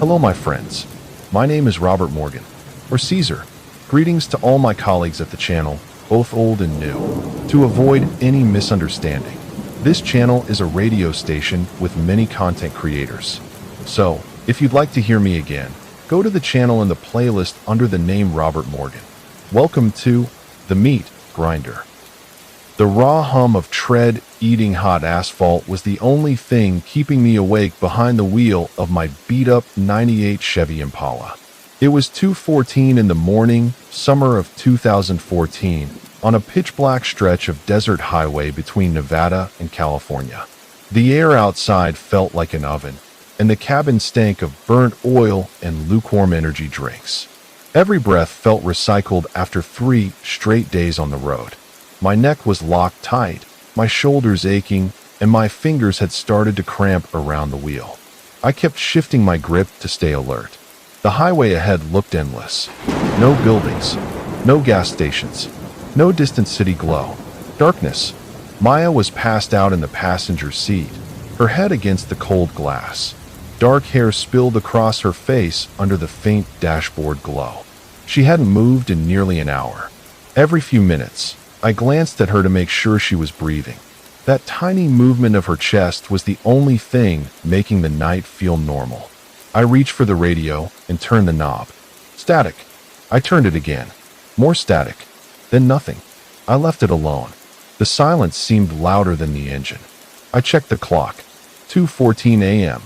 Hello, my friends. My name is Robert Morgan, or Caesar. Greetings to all my colleagues at the channel, both old and new. To avoid any misunderstanding, this channel is a radio station with many content creators. So, if you'd like to hear me again, go to the channel in the playlist under the name Robert Morgan. Welcome to The Meat Grinder. The raw hum of tread eating hot asphalt was the only thing keeping me awake behind the wheel of my beat-up '98 Chevy Impala. It was 2:14 in the morning, summer of 2014, on a pitch-black stretch of desert highway between Nevada and California. The air outside felt like an oven, and the cabin stank of burnt oil and lukewarm energy drinks. Every breath felt recycled after 3 straight days on the road. My neck was locked tight, my shoulders aching, and my fingers had started to cramp around the wheel. I kept shifting my grip to stay alert. The highway ahead looked endless. No buildings, no gas stations, no distant city glow. Darkness. Maya was passed out in the passenger seat, her head against the cold glass. Dark hair spilled across her face under the faint dashboard glow. She hadn't moved in nearly an hour. Every few minutes, I glanced at her to make sure she was breathing. That tiny movement of her chest was the only thing making the night feel normal. I reached for the radio and turned the knob. Static. I turned it again. More static. Then nothing. I left it alone. The silence seemed louder than the engine. I checked the clock. 2:14 a.m.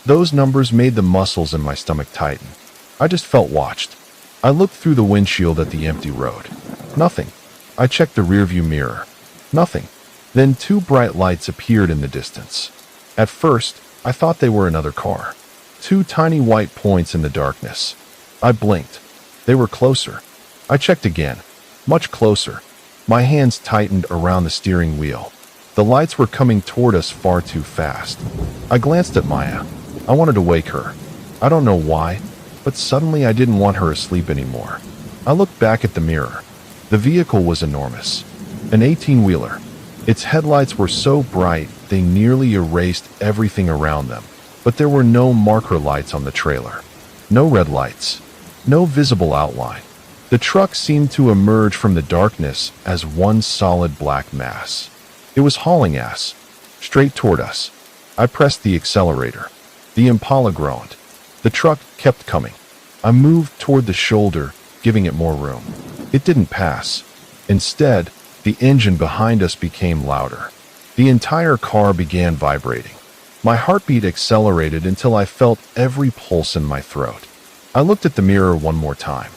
Those numbers made the muscles in my stomach tighten. I just felt watched. I looked through the windshield at the empty road. Nothing. I checked the rearview mirror. Nothing. Then 2 bright lights appeared in the distance. At first, I thought they were another car. 2 tiny white points in the darkness. I blinked. They were closer. I checked again. Much closer. My hands tightened around the steering wheel. The lights were coming toward us far too fast. I glanced at Maya. I wanted to wake her. I don't know why, but suddenly I didn't want her asleep anymore. I looked back at the mirror. The vehicle was enormous. An 18-wheeler. Its headlights were so bright they nearly erased everything around them, but there were no marker lights on the trailer. No red lights. No visible outline. The truck seemed to emerge from the darkness as one solid black mass. It was hauling ass, straight toward us. I pressed the accelerator. The Impala groaned. The truck kept coming. I moved toward the shoulder, giving it more room. It didn't pass. Instead, the engine behind us became louder. The entire car began vibrating. My heartbeat accelerated until I felt every pulse in my throat. I looked at the mirror one more time.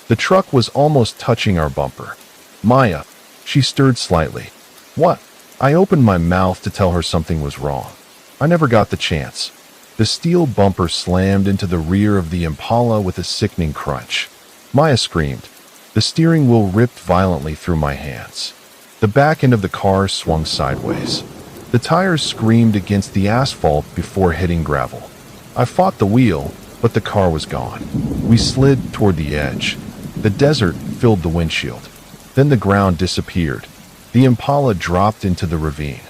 The truck was almost touching our bumper. Maya, she stirred slightly. What? I opened my mouth to tell her something was wrong. I never got the chance. The steel bumper slammed into the rear of the Impala with a sickening crunch. Maya screamed. The steering wheel ripped violently through my hands. The back end of the car swung sideways. The tires screamed against the asphalt before hitting gravel. I fought the wheel, but the car was gone. We slid toward the edge. The desert filled the windshield. Then the ground disappeared. The Impala dropped into the ravine.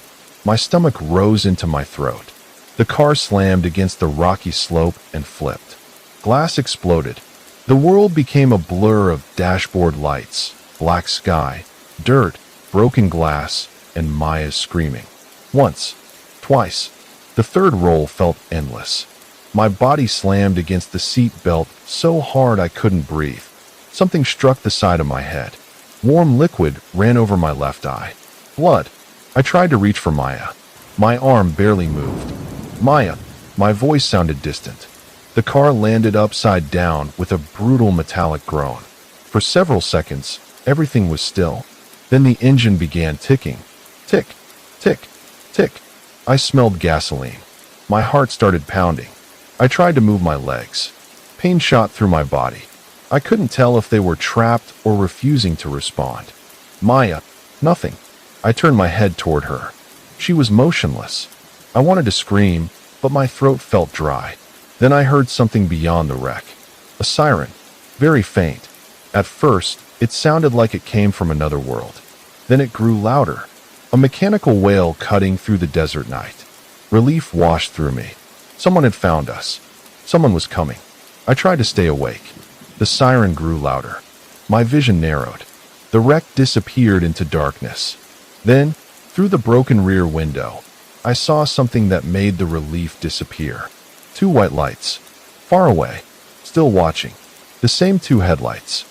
My stomach rose into my throat. The car slammed against the rocky slope and flipped. Glass exploded. The world became a blur of dashboard lights, black sky, dirt, broken glass, and Maya screaming. Once, twice. The third roll felt endless. My body slammed against the seat belt so hard I couldn't breathe. Something struck the side of my head. Warm liquid ran over my left eye. Blood. I tried to reach for Maya. My arm barely moved. Maya. My voice sounded distant. The car landed upside down with a brutal metallic groan. For several seconds, everything was still. Then the engine began ticking. Tick, tick, tick. I smelled gasoline. My heart started pounding. I tried to move my legs. Pain shot through my body. I couldn't tell if they were trapped or refusing to respond. Maya, nothing. I turned my head toward her. She was motionless. I wanted to scream, but my throat felt dry. Then I heard something beyond the wreck. A siren. Very faint. At first, it sounded like it came from another world. Then it grew louder. A mechanical wail cutting through the desert night. Relief washed through me. Someone had found us. Someone was coming. I tried to stay awake. The siren grew louder. My vision narrowed. The wreck disappeared into darkness. Then, through the broken rear window, I saw something that made the relief disappear. 2 white lights. Far away. Still watching. The same 2 headlights.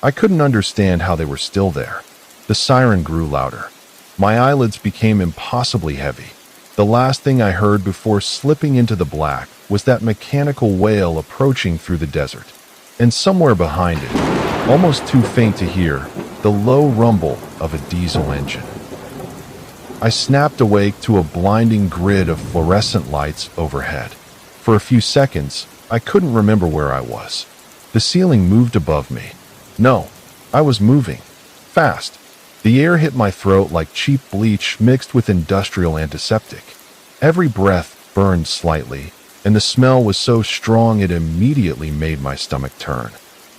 I couldn't understand how they were still there. The siren grew louder. My eyelids became impossibly heavy. The last thing I heard before slipping into the black was that mechanical wail approaching through the desert. And somewhere behind it, almost too faint to hear, the low rumble of a diesel engine. I snapped awake to a blinding grid of fluorescent lights overhead. For a few seconds, I couldn't remember where I was. The ceiling moved above me. No, I was moving. Fast. The air hit my throat like cheap bleach mixed with industrial antiseptic. Every breath burned slightly, and the smell was so strong it immediately made my stomach turn.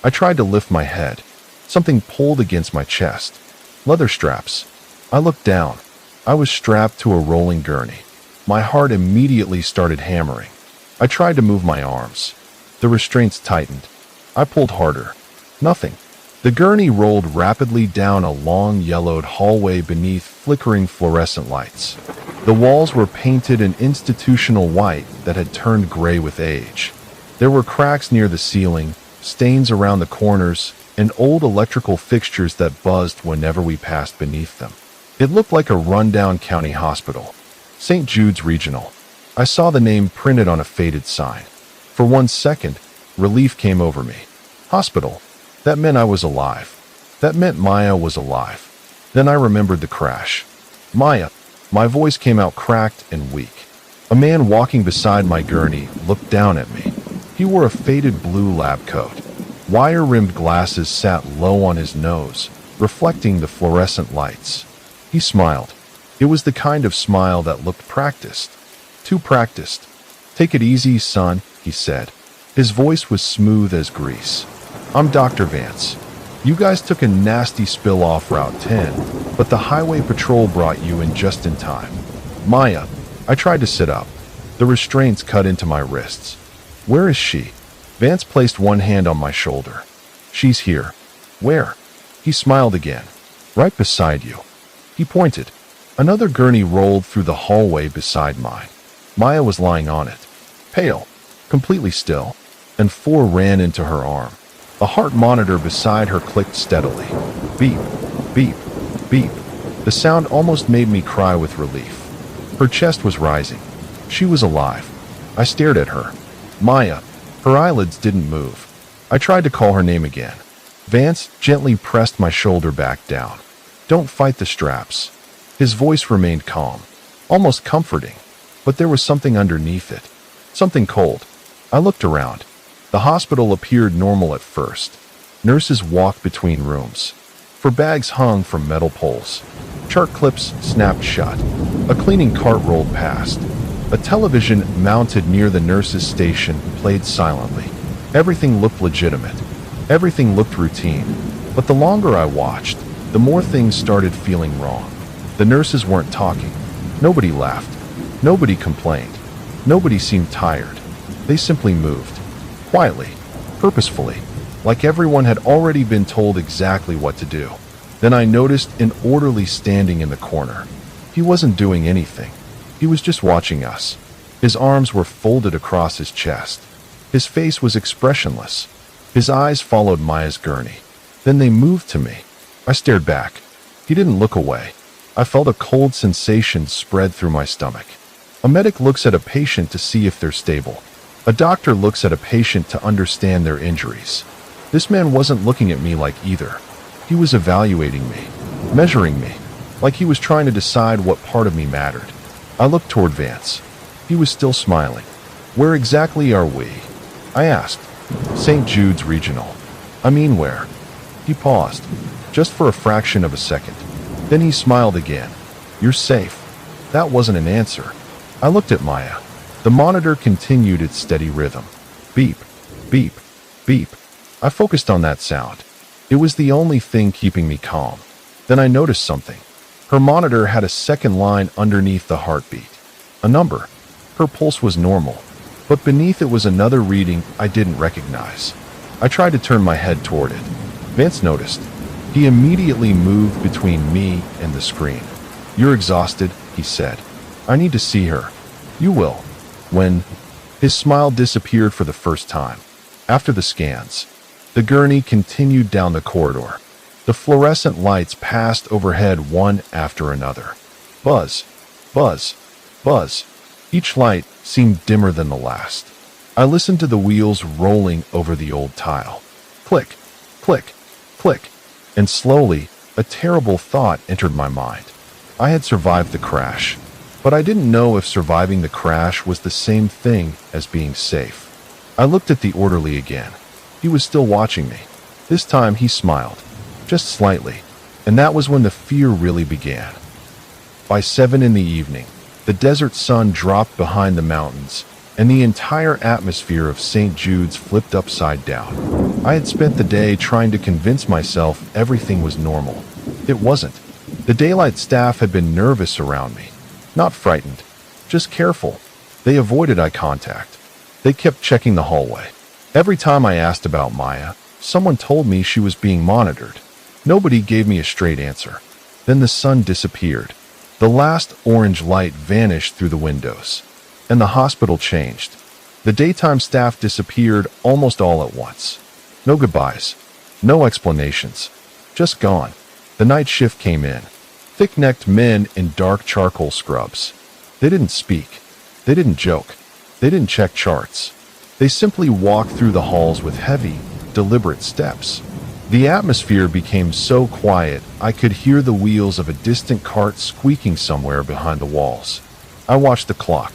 I tried to lift my head. Something pulled against my chest. Leather straps. I looked down. I was strapped to a rolling gurney. My heart immediately started hammering. I tried to move my arms. The restraints tightened. I pulled harder. Nothing. The gurney rolled rapidly down a long yellowed hallway beneath flickering fluorescent lights. The walls were painted an institutional white that had turned gray with age. There were cracks near the ceiling, stains around the corners, and old electrical fixtures that buzzed whenever we passed beneath them. It looked like a rundown county hospital. St. Jude's Regional. I saw the name printed on a faded sign. For 1 second, relief came over me. Hospital. That meant I was alive. That meant Maya was alive. Then I remembered the crash. Maya. My voice came out cracked and weak. A man walking beside my gurney looked down at me. He wore a faded blue lab coat. Wire-rimmed glasses sat low on his nose, reflecting the fluorescent lights. He smiled. It was the kind of smile that looked practiced. Too practiced. "Take it easy, son," he said. His voice was smooth as grease. "I'm Dr. Vance. You guys took a nasty spill off Route 10, but the highway patrol brought you in just in time." Maya. I tried to sit up. The restraints cut into my wrists. "Where is she?" Vance placed one hand on my shoulder. "She's here." "Where?" He smiled again. "Right beside you." He pointed. Another gurney rolled through the hallway beside mine. Maya was lying on it, pale, completely still, and 4 ran into her arm. A heart monitor beside her clicked steadily. Beep, beep, beep. The sound almost made me cry with relief. Her chest was rising. She was alive. I stared at her. Maya. Her eyelids didn't move. I tried to call her name again. Vance gently pressed my shoulder back down. "Don't fight the straps." His voice remained calm, almost comforting, but there was something underneath it. Something cold. I looked around. The hospital appeared normal at first. Nurses walked between rooms. For bags hung from metal poles. Chart clips snapped shut. A cleaning cart rolled past. A television mounted near the nurses' station played silently. Everything looked legitimate. Everything looked routine. But the longer I watched, the more things started feeling wrong. The nurses weren't talking. Nobody laughed. Nobody complained. Nobody seemed tired. They simply moved. Quietly. Purposefully. Like everyone had already been told exactly what to do. Then I noticed an orderly standing in the corner. He wasn't doing anything. He was just watching us. His arms were folded across his chest. His face was expressionless. His eyes followed Maya's gurney. Then they moved to me. I stared back. He didn't look away. I felt a cold sensation spread through my stomach. A medic looks at a patient to see if they're stable. A doctor looks at a patient to understand their injuries. This man wasn't looking at me like either. He was evaluating me, measuring me, like he was trying to decide what part of me mattered. I looked toward Vance. He was still smiling. "Where exactly are we?" I asked. "St. Jude's Regional." "I mean where?" He paused, just for a fraction of a second. Then he smiled again. "You're safe." That wasn't an answer. I looked at Maya. The monitor continued its steady rhythm. Beep, beep, beep. I focused on that sound. It was the only thing keeping me calm. Then I noticed something. Her monitor had a second line underneath the heartbeat. A number. Her pulse was normal, but beneath it was another reading I didn't recognize. I tried to turn my head toward it. Vance noticed. He immediately moved between me and the screen. "You're exhausted," he said. "I need to see her." "You will." When his smile disappeared for the first time. After the scans, the gurney continued down the corridor. The fluorescent lights passed overhead one after another. Buzz, buzz, buzz. Each light seemed dimmer than the last. I listened to the wheels rolling over the old tile. Click, click, click. And slowly, a terrible thought entered my mind. I had survived the crash, but I didn't know if surviving the crash was the same thing as being safe. I looked at the orderly again. He was still watching me. This time he smiled, just slightly, and that was when the fear really began. By 7 in the evening, the desert sun dropped behind the mountains, and the entire atmosphere of St. Jude's flipped upside down. I had spent the day trying to convince myself everything was normal. It wasn't. The daylight staff had been nervous around me. Not frightened, just careful. They avoided eye contact. They kept checking the hallway. Every time I asked about Maya, someone told me she was being monitored. Nobody gave me a straight answer. Then the sun disappeared. The last orange light vanished through the windows. And the hospital changed. The daytime staff disappeared almost all at once. No goodbyes. No explanations. Just gone. The night shift came in. Thick-necked men in dark charcoal scrubs. They didn't speak. They didn't joke. They didn't check charts. They simply walked through the halls with heavy, deliberate steps. The atmosphere became so quiet I could hear the wheels of a distant cart squeaking somewhere behind the walls. I watched the clock.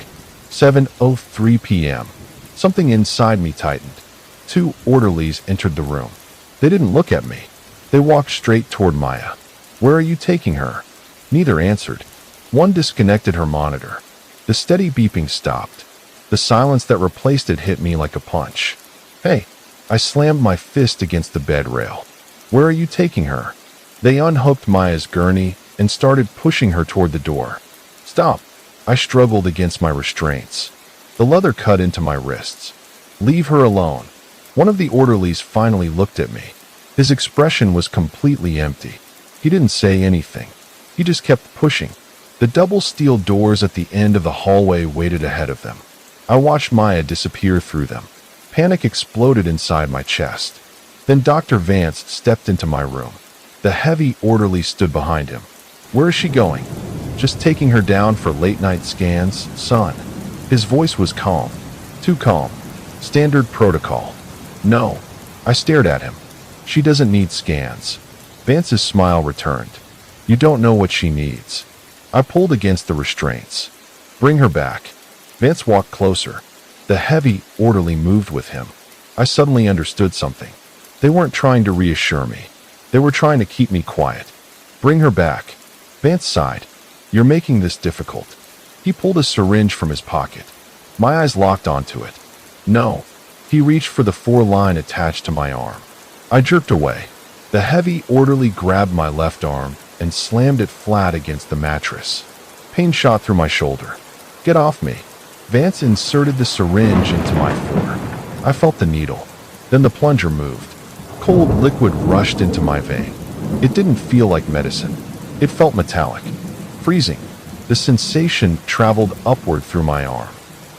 7:03 p.m. Something inside me tightened. 2 orderlies entered the room. They didn't look at me. They walked straight toward Maya. "Where are you taking her?" Neither answered. One disconnected her monitor. The steady beeping stopped. The silence that replaced it hit me like a punch. "Hey!" I slammed my fist against the bed rail. "Where are you taking her?" They unhooked Maya's gurney and started pushing her toward the door. "Stop!" I struggled against my restraints. The leather cut into my wrists. "Leave her alone." One of the orderlies finally looked at me. His expression was completely empty. He didn't say anything. He just kept pushing. The double steel doors at the end of the hallway waited ahead of them. I watched Maya disappear through them. Panic exploded inside my chest. Then Dr. Vance stepped into my room. The heavy orderly stood behind him. "Where is she going?" "Just taking her down for late-night scans, son." His voice was calm. Too calm. Standard protocol. "No." I stared at him. "She doesn't need scans." Vance's smile returned. "You don't know what she needs." I pulled against the restraints. "Bring her back." Vance walked closer. The heavy orderly moved with him. I suddenly understood something. They weren't trying to reassure me. They were trying to keep me quiet. "Bring her back." Vance sighed. "You're making this difficult." He pulled a syringe from his pocket. My eyes locked onto it. "No." He reached for the 4-line attached to my arm. I jerked away. The heavy orderly grabbed my left arm and slammed it flat against the mattress. Pain shot through my shoulder. "Get off me." Vance inserted the syringe into my floor. I felt the needle. Then the plunger moved. Cold liquid rushed into my vein. It didn't feel like medicine. It felt metallic. Freezing. The sensation traveled upward through my arm.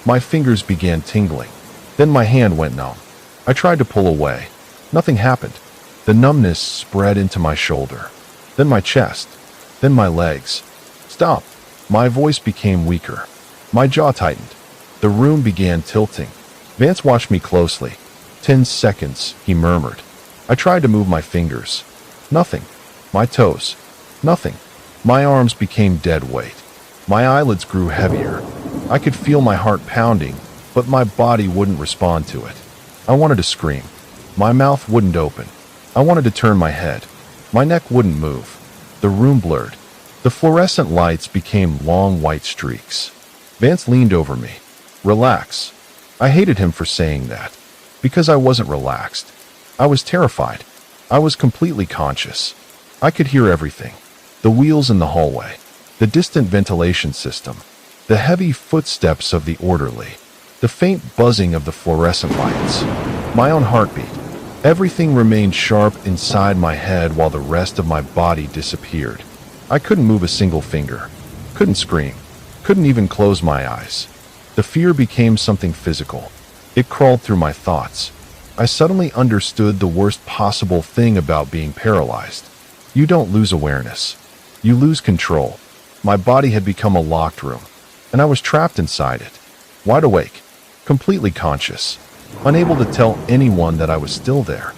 My fingers began tingling. Then my hand went numb. I tried to pull away. Nothing happened. The numbness spread into my shoulder. Then my chest. Then my legs. "Stop." My voice became weaker. My jaw tightened. The room began tilting. Vance watched me closely. 10 seconds, he murmured. I tried to move my fingers. Nothing. My toes. Nothing. My arms became dead weight. My eyelids grew heavier. I could feel my heart pounding, but my body wouldn't respond to it. I wanted to scream. My mouth wouldn't open. I wanted to turn my head. My neck wouldn't move. The room blurred. The fluorescent lights became long white streaks. Vance leaned over me. "Relax." I hated him for saying that, because I wasn't relaxed. I was terrified. I was completely conscious. I could hear everything. The wheels in the hallway, the distant ventilation system, the heavy footsteps of the orderly, the faint buzzing of the fluorescent lights, my own heartbeat. Everything remained sharp inside my head while the rest of my body disappeared. I couldn't move a single finger, couldn't scream, couldn't even close my eyes. The fear became something physical. It crawled through my thoughts. I suddenly understood the worst possible thing about being paralyzed. You don't lose awareness. You lose control. My body had become a locked room, and I was trapped inside it, wide awake, completely conscious, unable to tell anyone that I was still there.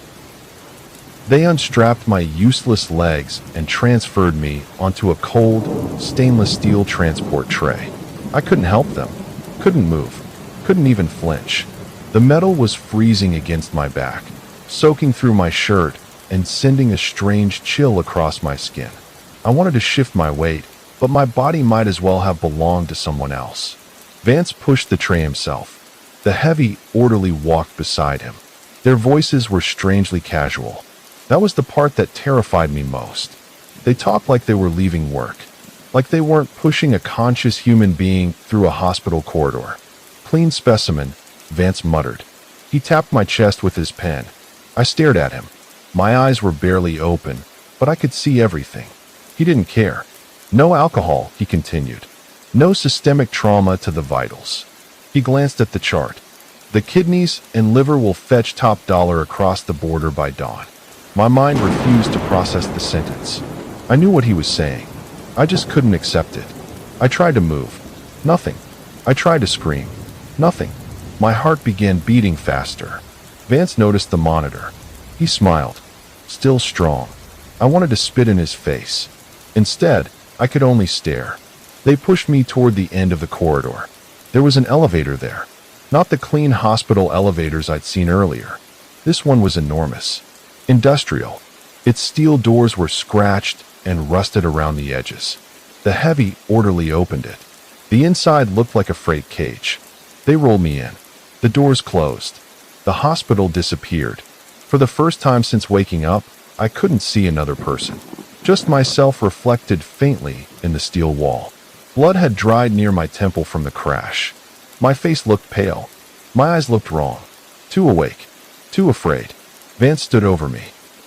They unstrapped my useless legs and transferred me onto a cold, stainless steel transport tray. I couldn't help them, couldn't move, couldn't even flinch. The metal was freezing against my back, soaking through my shirt and sending a strange chill across my skin. I wanted to shift my weight, but my body might as well have belonged to someone else. Vance pushed the tray himself. The heavy orderly walked beside him. Their voices were strangely casual. That was the part that terrified me most. They talked like they were leaving work, like they weren't pushing a conscious human being through a hospital corridor. "Clean specimen," Vance muttered. He tapped my chest with his pen. I stared at him. My eyes were barely open, but I could see everything. He didn't care. "No alcohol," he continued. "No systemic trauma to the vitals." He glanced at the chart. "The kidneys and liver will fetch top dollar across the border by dawn." My mind refused to process the sentence. I knew what he was saying. I just couldn't accept it. I tried to move. Nothing. I tried to scream. Nothing. My heart began beating faster. Vance noticed the monitor. He smiled. Still strong. I wanted to spit in his face. Instead, I could only stare. They pushed me toward the end of the corridor. There was an elevator there. Not the clean hospital elevators I'd seen earlier. This one was enormous. Industrial. Its steel doors were scratched and rusted around the edges. The heavy orderly opened it. The inside looked like a freight cage. They rolled me in. The doors closed. The hospital disappeared. For the first time since waking up, I couldn't see another person. Just myself reflected faintly in the steel wall. Blood had dried near my temple from the crash. My face looked pale. My eyes looked wrong. Too awake. Too afraid. Vance stood over me.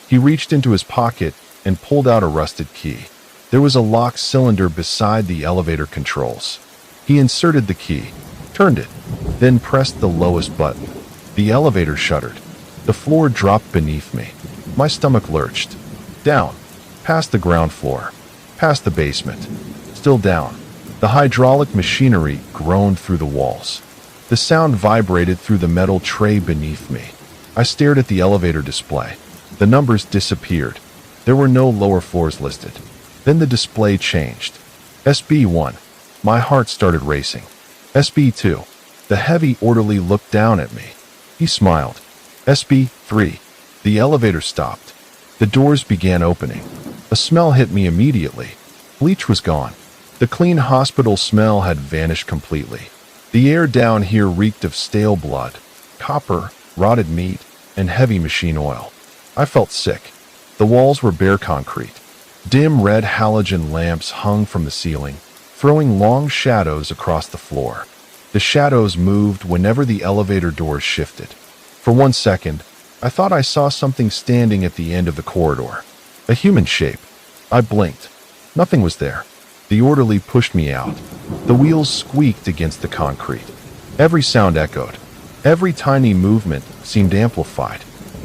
He reached into his pocket and pulled out a rusted key. There was a lock cylinder beside the elevator controls. He inserted the key, turned it, then pressed the lowest button. The elevator shuddered. The floor dropped beneath me. My stomach lurched. Down. Past the ground floor. Past the basement. Still down. The hydraulic machinery groaned through the walls. The sound vibrated through the metal tray beneath me. I stared at the elevator display. The numbers disappeared. There were no lower floors listed. Then the display changed. SB1. My heart started racing. SB2. The heavy orderly looked down at me. He smiled. SB3. The elevator stopped. The doors began opening. A smell hit me immediately. Bleach was gone. The clean hospital smell had vanished completely. The air down here reeked of stale blood, copper, rotted meat, and heavy machine oil. I felt sick. The walls were bare concrete. Dim red halogen lamps hung from the ceiling, throwing long shadows across the floor. The shadows moved whenever the elevator doors shifted. For 1 second, I thought I saw something standing at the end of the corridor. A human shape. I blinked. Nothing was there. The orderly pushed me out. The wheels squeaked against the concrete. Every sound echoed. Every tiny movement seemed amplified.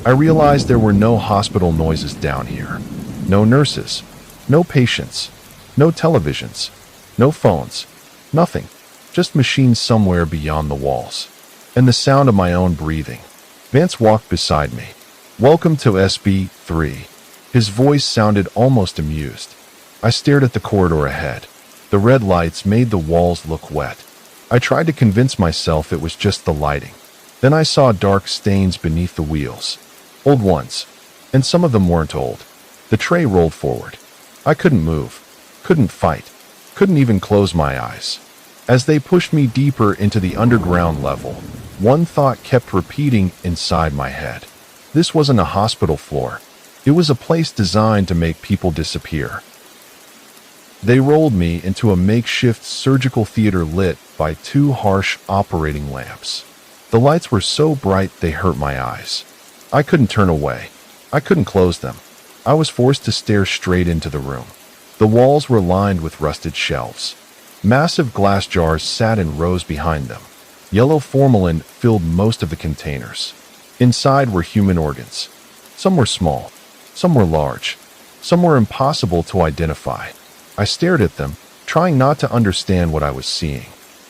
I realized there were no hospital noises down here. No nurses. No patients. No televisions. No phones. Nothing. Just machines somewhere beyond the walls. And the sound of my own breathing. Vance walked beside me. "Welcome to SB3. His voice sounded almost amused. I stared at the corridor ahead. The red lights made the walls look wet. I tried to convince myself it was just the lighting. Then I saw dark stains beneath the wheels. Old ones. And some of them weren't old. The tray rolled forward. I couldn't move. Couldn't fight. Couldn't even close my eyes. As they pushed me deeper into the underground level, one thought kept repeating inside my head. This wasn't a hospital floor. It was a place designed to make people disappear. They rolled me into a makeshift surgical theater lit by two harsh operating lamps. The lights were so bright they hurt my eyes. I couldn't turn away. I couldn't close them. I was forced to stare straight into the room. The walls were lined with rusted shelves. Massive glass jars sat in rows behind them. Yellow formalin filled most of the containers. Inside were human organs. Some were small. Some were large. Some were impossible to identify. I stared at them, trying not to understand what I was seeing.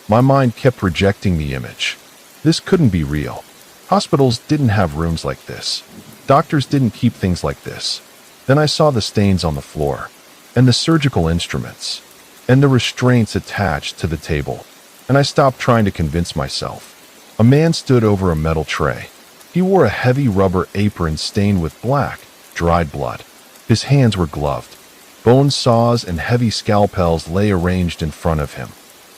My mind kept rejecting the image. This couldn't be real. Hospitals didn't have rooms like this. Doctors didn't keep things like this. Then I saw the stains on the floor, and the surgical instruments, and the restraints attached to the table, and I stopped trying to convince myself. A man stood over a metal tray. He wore a heavy rubber apron stained with black, dried blood. His hands were gloved. Bone saws and heavy scalpels lay arranged in front of him.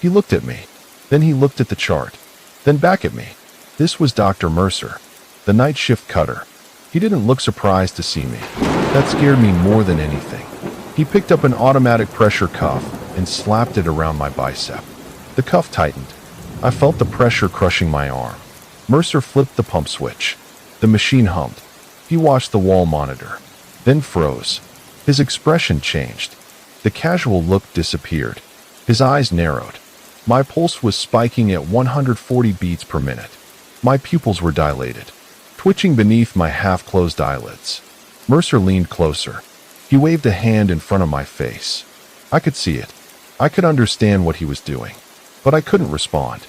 He looked at me. Then he looked at the chart. Then back at me. This was Dr. Mercer, the night shift cutter. He didn't look surprised to see me. That scared me more than anything. He picked up an automatic pressure cuff and slapped it around my bicep. The cuff tightened. I felt the pressure crushing my arm. Mercer flipped the pump switch. The machine hummed. He watched the wall monitor, then froze. His expression changed. The casual look disappeared. His eyes narrowed. My pulse was spiking at 140 beats per minute. My pupils were dilated, twitching beneath my half-closed eyelids. Mercer leaned closer. He waved a hand in front of my face. I could see it. I could understand what he was doing, but I couldn't respond.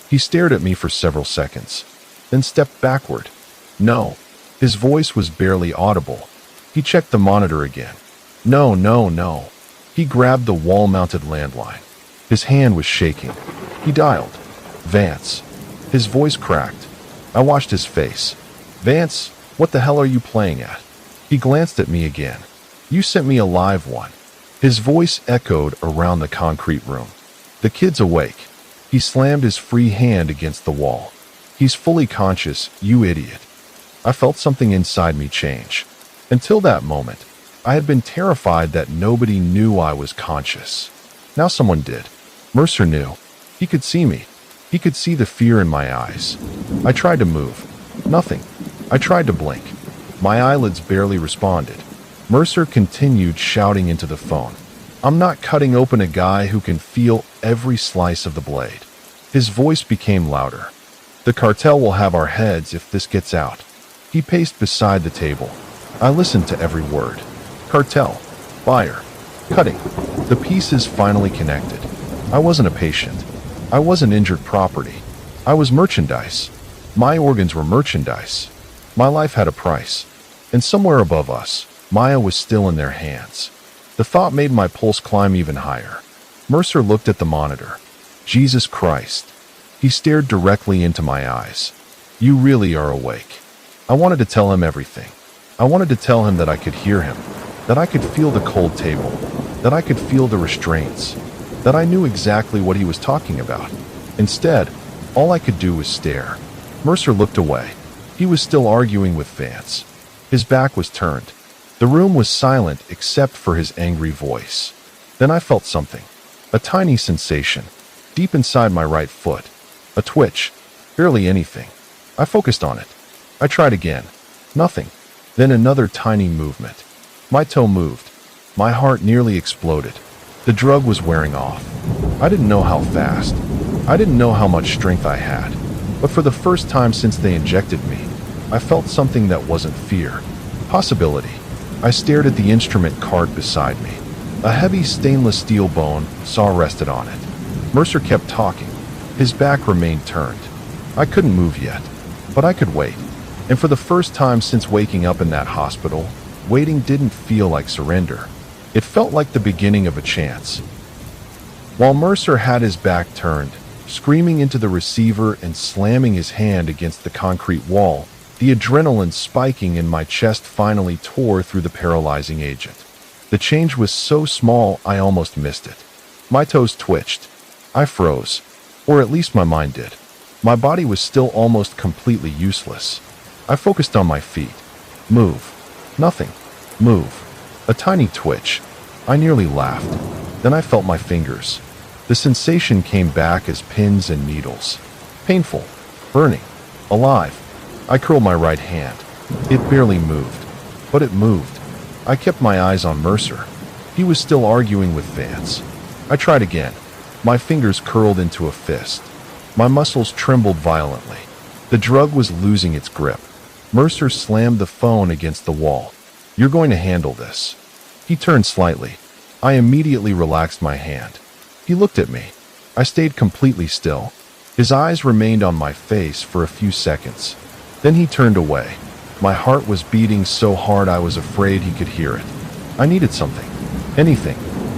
He stared at me for several seconds, then stepped backward. No. His voice was barely audible. He checked the monitor again. No, no, no. He grabbed the wall-mounted landline. His hand was shaking. He dialed. Vance. His voice cracked. I watched his face. Vance, what the hell are you playing at? He glanced at me again. You sent me a live one. His voice echoed around the concrete room. The kid's awake. He slammed his free hand against the wall. He's fully conscious, you idiot. I felt something inside me change. Until that moment, I had been terrified that nobody knew I was conscious. Now someone did. Mercer knew. He could see me. He could see the fear in my eyes. I tried to move. Nothing. I tried to blink. My eyelids barely responded. Mercer continued shouting into the phone. I'm not cutting open a guy who can feel every slice of the blade. His voice became louder. The cartel will have our heads if this gets out. He paced beside the table. I listened to every word. Cartel. Buyer. Cutting. The pieces finally connected. I wasn't a patient. I wasn't injured property. I was merchandise. My organs were merchandise. My life had a price. And somewhere above us, Maya was still in their hands. The thought made my pulse climb even higher. Mercer looked at the monitor. Jesus Christ. He stared directly into my eyes. You really are awake. I wanted to tell him everything. I wanted to tell him that I could hear him, that I could feel the cold table, that I could feel the restraints, that I knew exactly what he was talking about. Instead, all I could do was stare. Mercer looked away. He was still arguing with Vance. His back was turned. The room was silent except for his angry voice. Then I felt something. A tiny sensation. Deep inside my right foot. A twitch. Barely anything. I focused on it. I tried again. Nothing. Then another tiny movement. My toe moved. My heart nearly exploded. The drug was wearing off. I didn't know how fast. I didn't know how much strength I had. But for the first time since they injected me, I felt something that wasn't fear. Possibility. I stared at the instrument cart beside me. A heavy stainless steel bone saw rested on it. Mercer kept talking. His back remained turned. I couldn't move yet, but I could wait. And for the first time since waking up in that hospital, waiting didn't feel like surrender. It felt like the beginning of a chance. While Mercer had his back turned, screaming into the receiver and slamming his hand against the concrete wall, the adrenaline spiking in my chest finally tore through the paralyzing agent. The change was so small I almost missed it. My toes twitched. I froze. Or at least my mind did. My body was still almost completely useless. I focused on my feet. Move. Nothing. Move. A tiny twitch. I nearly laughed. Then I felt my fingers. The sensation came back as pins and needles. Painful, burning, alive. I curled my right hand. It barely moved, but it moved. I kept my eyes on Mercer. He was still arguing with Vance. I tried again. My fingers curled into a fist. My muscles trembled violently. The drug was losing its grip. Mercer slammed the phone against the wall. "You're going to handle this." He turned slightly. I immediately relaxed my hand. He looked at me. I stayed completely still. His eyes remained on my face for a few seconds. Then he turned away. My heart was beating so hard I was afraid he could hear it. I needed something. Anything.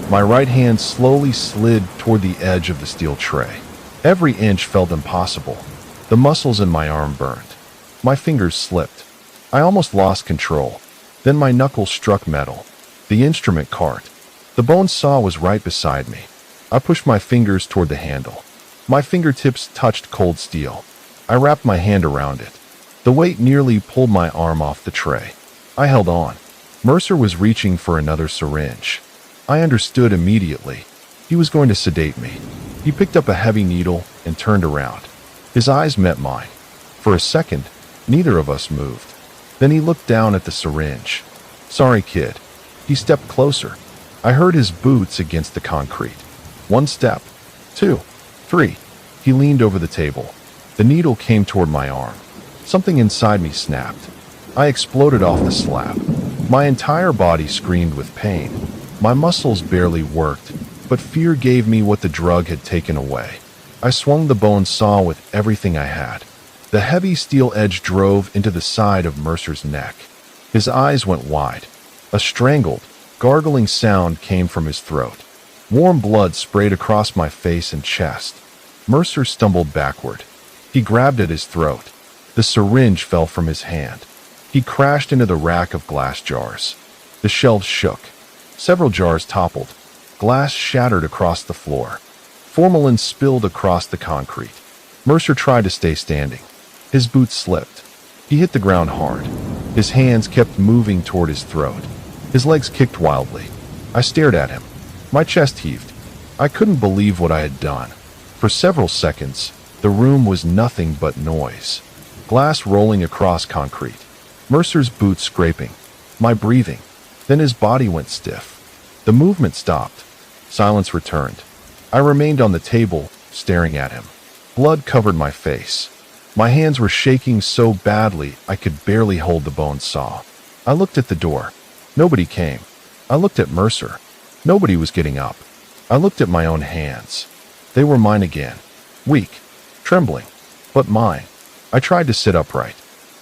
My right hand slowly slid toward the edge of the steel tray. Every inch felt impossible. The muscles in my arm burned. My fingers slipped. I almost lost control. Then my knuckles struck metal. The instrument cart. The bone saw was right beside me. I pushed my fingers toward the handle. My fingertips touched cold steel. I wrapped my hand around it. The weight nearly pulled my arm off the tray. I held on. Mercer was reaching for another syringe. I understood immediately. He was going to sedate me. He picked up a heavy needle and turned around. His eyes met mine. For a second, neither of us moved. Then he looked down at the syringe. "Sorry, kid." He stepped closer. I heard his boots against the concrete. 1 step. 2. 3. He leaned over the table. The needle came toward my arm. Something inside me snapped. I exploded off the slab. My entire body screamed with pain. My muscles barely worked, but fear gave me what the drug had taken away. I swung the bone saw with everything I had. The heavy steel edge drove into the side of Mercer's neck. His eyes went wide. A strangled, gargling sound came from his throat. Warm blood sprayed across my face and chest. Mercer stumbled backward. He grabbed at his throat. The syringe fell from his hand. He crashed into the rack of glass jars. The shelves shook. Several jars toppled. Glass shattered across the floor. Formalin spilled across the concrete. Mercer tried to stay standing. His boots slipped. He hit the ground hard. His hands kept moving toward his throat. His legs kicked wildly. I stared at him. My chest heaved. I couldn't believe what I had done. For several seconds, the room was nothing but noise. Glass rolling across concrete. Mercer's boots scraping. My breathing. Then his body went stiff. The movement stopped. Silence returned. I remained on the table, staring at him. Blood covered my face. My hands were shaking so badly I could barely hold the bone saw. I looked at the door. Nobody came. I looked at Mercer. Nobody was getting up. I looked at my own hands. They were mine again. Weak. Trembling. But mine. I tried to sit upright.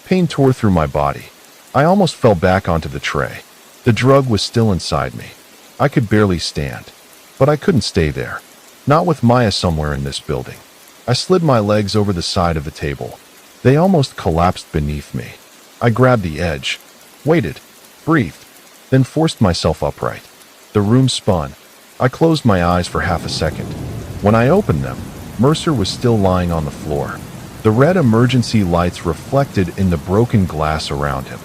Pain tore through my body. I almost fell back onto the tray. The drug was still inside me. I could barely stand. But I couldn't stay there. Not with Maya somewhere in this building. I slid my legs over the side of the table. They almost collapsed beneath me. I grabbed the edge. Waited. Breathed. Then forced myself upright. The room spun. I closed my eyes for half a second. When I opened them, Mercer was still lying on the floor. The red emergency lights reflected in the broken glass around him.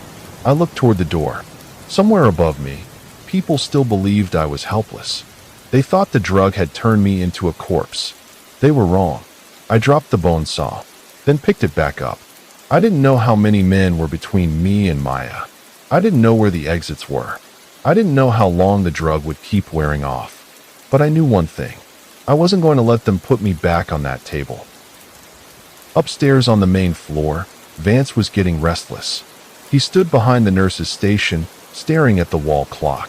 I looked toward the door. Somewhere above me, people still believed I was helpless. They thought the drug had turned me into a corpse. They were wrong. I dropped the bone saw, then picked it back up. I didn't know how many men were between me and Maya. I didn't know where the exits were. I didn't know how long the drug would keep wearing off. But I knew one thing. I wasn't going to let them put me back on that table. Upstairs on the main floor, Vance was getting restless. He stood behind the nurse's station, staring at the wall clock.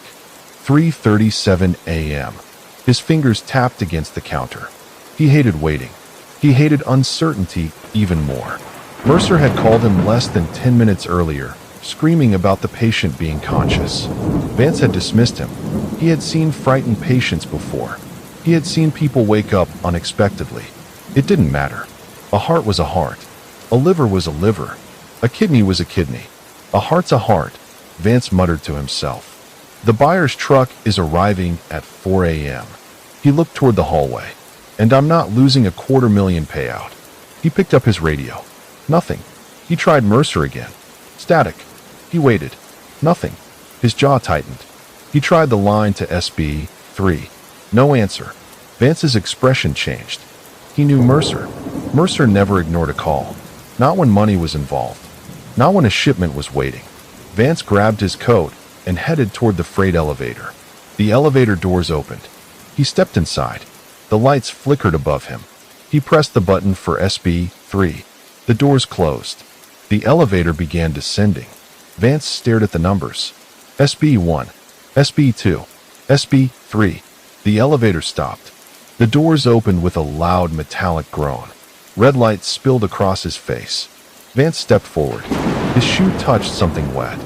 3:37 a.m. His fingers tapped against the counter. He hated waiting. He hated uncertainty even more. Mercer had called him less than 10 minutes earlier, screaming about the patient being conscious. Vance had dismissed him. He had seen frightened patients before. He had seen people wake up unexpectedly. It didn't matter. A heart was a heart. A liver was a liver. A kidney was a kidney. A heart's a heart, Vance muttered to himself. The buyer's truck is arriving at 4 a.m. He looked toward the hallway. And I'm not losing $250,000 payout. He picked up his radio. Nothing. He tried Mercer again. Static. He waited. Nothing. His jaw tightened. He tried the line to SB 3. No answer. Vance's expression changed. He knew Mercer. Mercer never ignored a call. Not when money was involved. Not when a shipment was waiting. Vance grabbed his coat and headed toward the freight elevator. The elevator doors opened. He stepped inside. The lights flickered above him. He pressed the button for SB3. The doors closed. The elevator began descending. Vance stared at the numbers. SB1, SB2, SB3. The elevator stopped. The doors opened with a loud metallic groan. Red light spilled across his face. Vance stepped forward. His shoe touched something wet.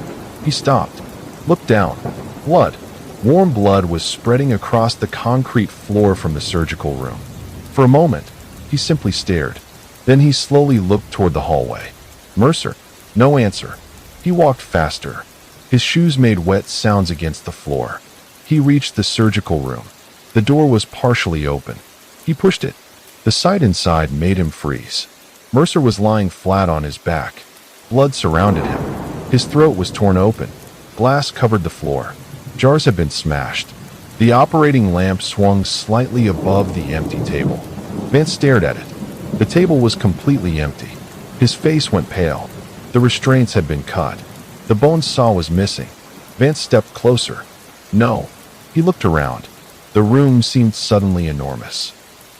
He stopped. Looked down. Blood. Warm blood was spreading across the concrete floor from the surgical room. For a moment, he simply stared. Then he slowly looked toward the hallway. Mercer. No answer. He walked faster. His shoes made wet sounds against the floor. He reached the surgical room. The door was partially open. He pushed it. The sight inside made him freeze. Mercer was lying flat on his back. Blood surrounded him. His throat was torn open. Glass covered the floor. Jars had been smashed. The operating lamp swung slightly above the empty table. Vance stared at it. The table was completely empty. His face went pale. The restraints had been cut. The bone saw was missing. Vance stepped closer. No. He looked around. The room seemed suddenly enormous.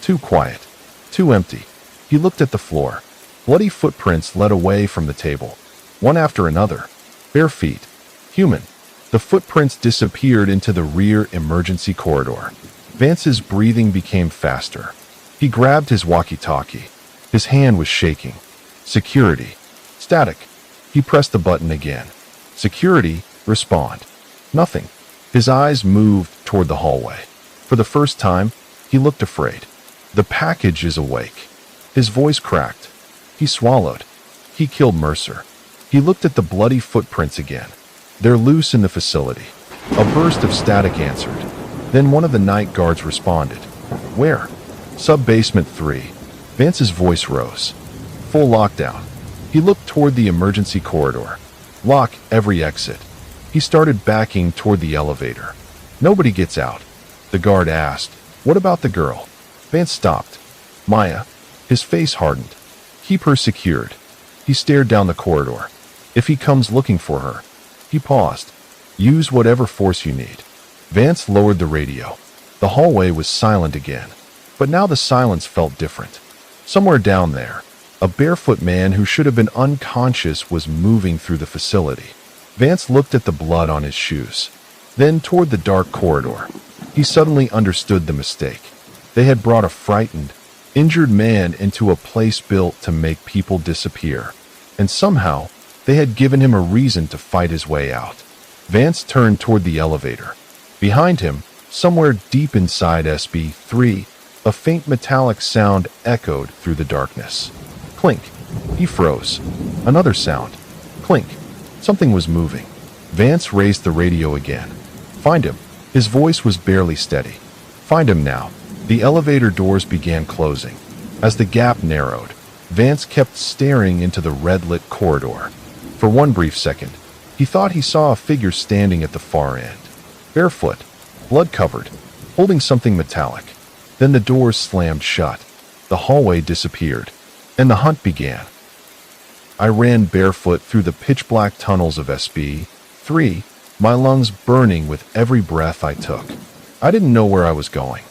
Too quiet. Too empty. He looked at the floor. Bloody footprints led away from the table. One after another. Bare feet. Human. The footprints disappeared into the rear emergency corridor. Vance's breathing became faster. He grabbed his walkie-talkie. His hand was shaking. Security. Static. He pressed the button again. Security. Respond. Nothing. His eyes moved toward the hallway. For the first time, he looked afraid. The package is awake. His voice cracked. He swallowed. He killed Mercer. He looked at the bloody footprints again. They're loose in the facility. A burst of static answered. Then one of the night guards responded. Where? Sub-basement 3. Vance's voice rose. Full lockdown. He looked toward the emergency corridor. Lock every exit. He started backing toward the elevator. Nobody gets out. The guard asked, What about the girl? Vance stopped. Maya. His face hardened. Keep her secured. He stared down the corridor. If he comes looking for her. He paused. Use whatever force you need. Vance lowered the radio. The hallway was silent again. But now the silence felt different. Somewhere down there, a barefoot man who should have been unconscious was moving through the facility. Vance looked at the blood on his shoes. Then toward the dark corridor. He suddenly understood the mistake. They had brought a frightened, injured man into a place built to make people disappear. And somehow, they had given him a reason to fight his way out. Vance turned toward the elevator. Behind him, somewhere deep inside SB3, a faint metallic sound echoed through the darkness. Clink. He froze. Another sound. Clink. Something was moving. Vance raised the radio again. Find him. His voice was barely steady. Find him now. The elevator doors began closing. As the gap narrowed, Vance kept staring into the red-lit corridor. For one brief second, he thought he saw a figure standing at the far end. Barefoot, blood-covered, holding something metallic. Then the doors slammed shut. The hallway disappeared, and the hunt began. I ran barefoot through the pitch-black tunnels of SB3, my lungs burning with every breath I took. I didn't know where I was going.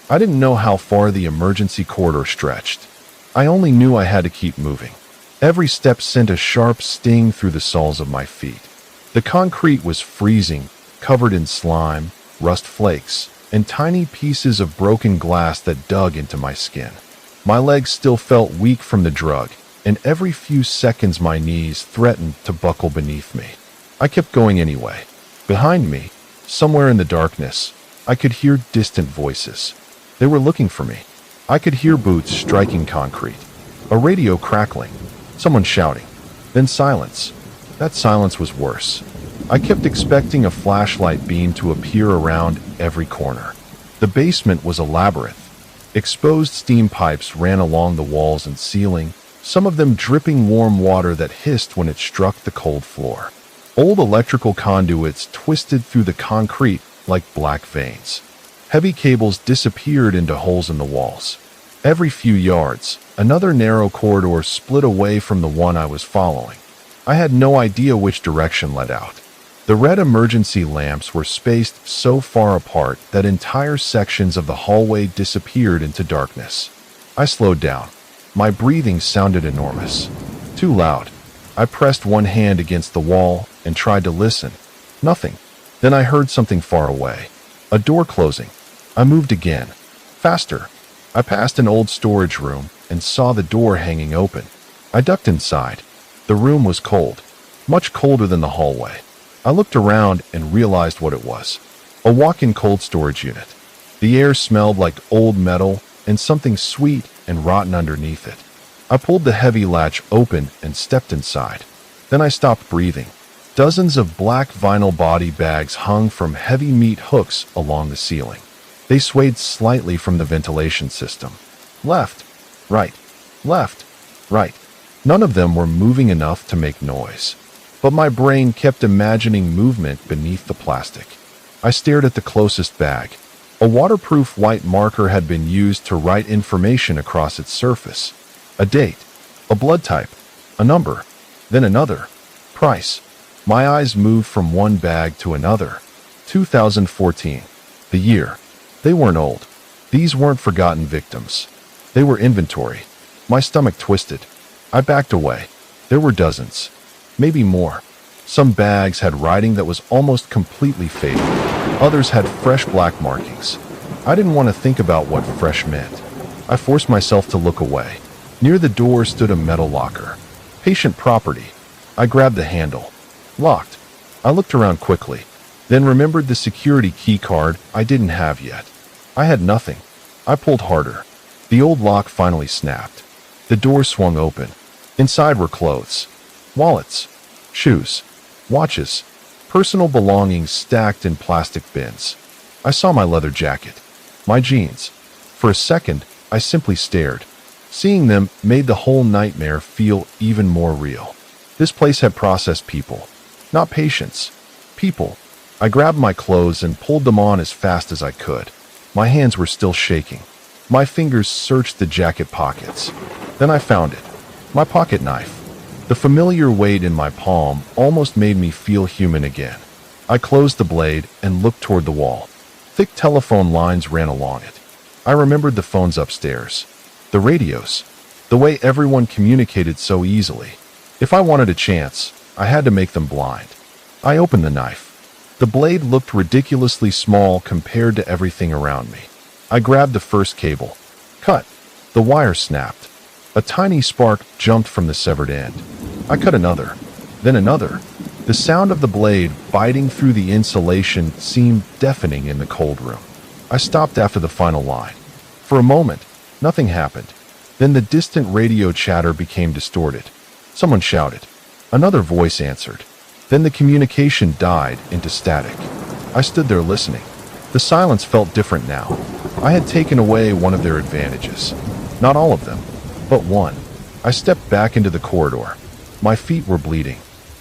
I didn't know how far the emergency corridor stretched. I only knew I had to keep moving. Every step sent a sharp sting through the soles of my feet. The concrete was freezing, covered in slime, rust flakes, and tiny pieces of broken glass that dug into my skin. My legs still felt weak from the drug, and every few seconds my knees threatened to buckle beneath me. I kept going anyway. Behind me, somewhere in the darkness, I could hear distant voices. They were looking for me. I could hear boots striking concrete, a radio crackling, someone shouting, then silence. That silence was worse. I kept expecting a flashlight beam to appear around every corner. The basement was a labyrinth. Exposed steam pipes ran along the walls and ceiling, some of them dripping warm water that hissed when it struck the cold floor. Old electrical conduits twisted through the concrete like black veins. Heavy cables disappeared into holes in the walls. Every few yards, another narrow corridor split away from the one I was following. I had no idea which direction led out. The red emergency lamps were spaced so far apart that entire sections of the hallway disappeared into darkness. I slowed down. My breathing sounded enormous. Too loud. I pressed one hand against the wall and tried to listen. Nothing. Then I heard something far away. A door closing. I moved again. Faster. I passed an old storage room and saw the door hanging open. I ducked inside. The room was cold. Much colder than the hallway. I looked around and realized what it was. A walk-in cold storage unit. The air smelled like old metal and something sweet and rotten underneath it. I pulled the heavy latch open and stepped inside. Then I stopped breathing. Dozens of black vinyl body bags hung from heavy meat hooks along the ceiling. They swayed slightly from the ventilation system. Left, right, left, right. None of them were moving enough to make noise. But my brain kept imagining movement beneath the plastic. I stared at the closest bag. A waterproof white marker had been used to write information across its surface. A date, a blood type, a number, then another. Price. My eyes moved from one bag to another. 2014. The year. They weren't old. These weren't forgotten victims. They were inventory. My stomach twisted. I backed away. There were dozens. Maybe more. Some bags had writing that was almost completely faded. Others had fresh black markings. I didn't want to think about what fresh meant. I forced myself to look away. Near the door stood a metal locker. Patient property. I grabbed the handle. Locked. I looked around quickly, then remembered the security key card I didn't have yet. I had nothing. I pulled harder. The old lock finally snapped. The door swung open. Inside were clothes, wallets, shoes, watches, personal belongings stacked in plastic bins. I saw my leather jacket, my jeans. For a second, I simply stared. Seeing them made the whole nightmare feel even more real. This place had processed people, not patients. People. I grabbed my clothes and pulled them on as fast as I could. My hands were still shaking. My fingers searched the jacket pockets. Then I found it. My pocket knife. The familiar weight in my palm almost made me feel human again. I closed the blade and looked toward the wall. Thick telephone lines ran along it. I remembered the phones upstairs. The radios. The way everyone communicated so easily. If I wanted a chance, I had to make them blind. I opened the knife. The blade looked ridiculously small compared to everything around me. I grabbed the first cable. Cut. The wire snapped. A tiny spark jumped from the severed end. I cut another, then another. The sound of the blade biting through the insulation seemed deafening in the cold room. I stopped after the final line. For a moment, nothing happened. Then the distant radio chatter became distorted. Someone shouted. Another voice answered. Then the communication died into static. I stood there listening. The silence felt different now. I had taken away one of their advantages. Not all of them, but one. I stepped back into the corridor. My feet were bleeding.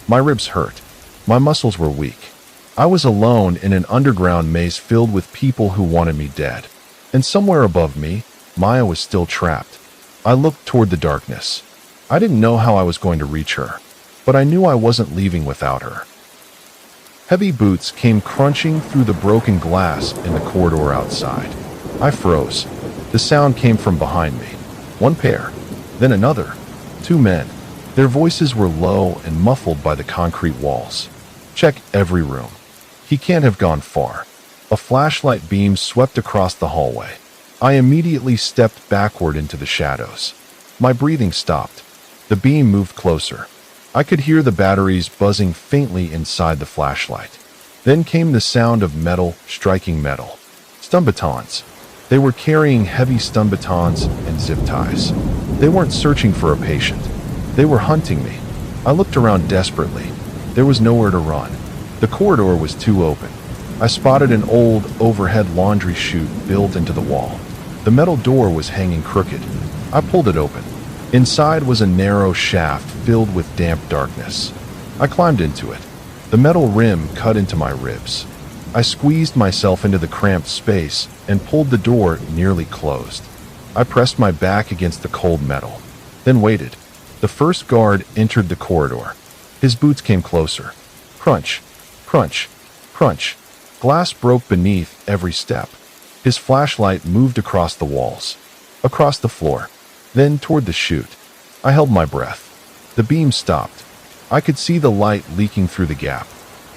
My ribs hurt. My muscles were weak. I was alone in an underground maze filled with people who wanted me dead. And somewhere above me, Maya was still trapped. I looked toward the darkness. I didn't know how I was going to reach her, but I knew I wasn't leaving without her. Heavy boots came crunching through the broken glass in the corridor outside. I froze. The sound came from behind me. One pair, then another. Two men. Their voices were low and muffled by the concrete walls. Check every room. He can't have gone far. A flashlight beam swept across the hallway. I immediately stepped backward into the shadows. My breathing stopped. The beam moved closer. I could hear the batteries buzzing faintly inside the flashlight. Then came the sound of metal striking metal. Stun batons. They were carrying heavy stun batons and zip ties. They weren't searching for a patient. They were hunting me. I looked around desperately. There was nowhere to run. The corridor was too open. I spotted an old overhead laundry chute built into the wall. The metal door was hanging crooked. I pulled it open. Inside was a narrow shaft filled with damp darkness. I climbed into it. The metal rim cut into my ribs. I squeezed myself into the cramped space and pulled the door nearly closed. I pressed my back against the cold metal, then waited. The first guard entered the corridor. His boots came closer. Crunch, crunch, crunch. Glass broke beneath every step. His flashlight moved across the walls, across the floor, then toward the chute. I held my breath. The beam stopped. I could see the light leaking through the gap.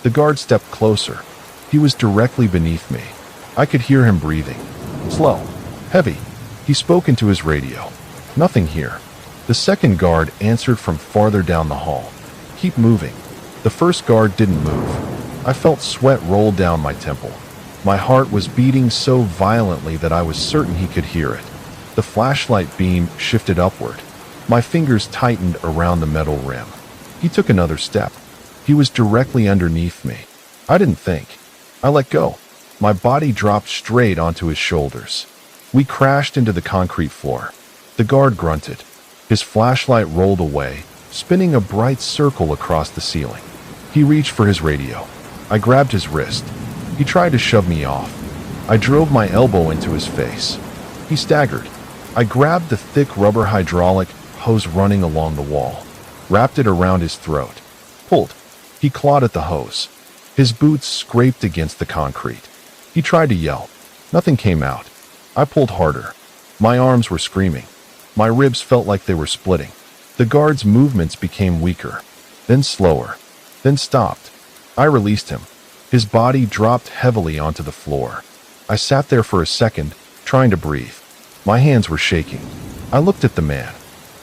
The guard stepped closer. He was directly beneath me. I could hear him breathing. Slow, heavy. He spoke into his radio. Nothing here. The second guard answered from farther down the hall. Keep moving. The first guard didn't move. I felt sweat roll down my temple. My heart was beating so violently that I was certain he could hear it. The flashlight beam shifted upward. My fingers tightened around the metal rim. He took another step. He was directly underneath me. I didn't think. I let go. My body dropped straight onto his shoulders. We crashed into the concrete floor. The guard grunted. His flashlight rolled away, spinning a bright circle across the ceiling. He reached for his radio. I grabbed his wrist. He tried to shove me off. I drove my elbow into his face. He staggered. I grabbed the thick rubber hydraulic hose running along the wall, wrapped it around his throat, pulled. He clawed at the hose. His boots scraped against the concrete. He tried to yell. Nothing came out. I pulled harder. My arms were screaming. My ribs felt like they were splitting. The guard's movements became weaker, then slower, then stopped. I released him. His body dropped heavily onto the floor. I sat there for a second, trying to breathe. My hands were shaking. I looked at the man.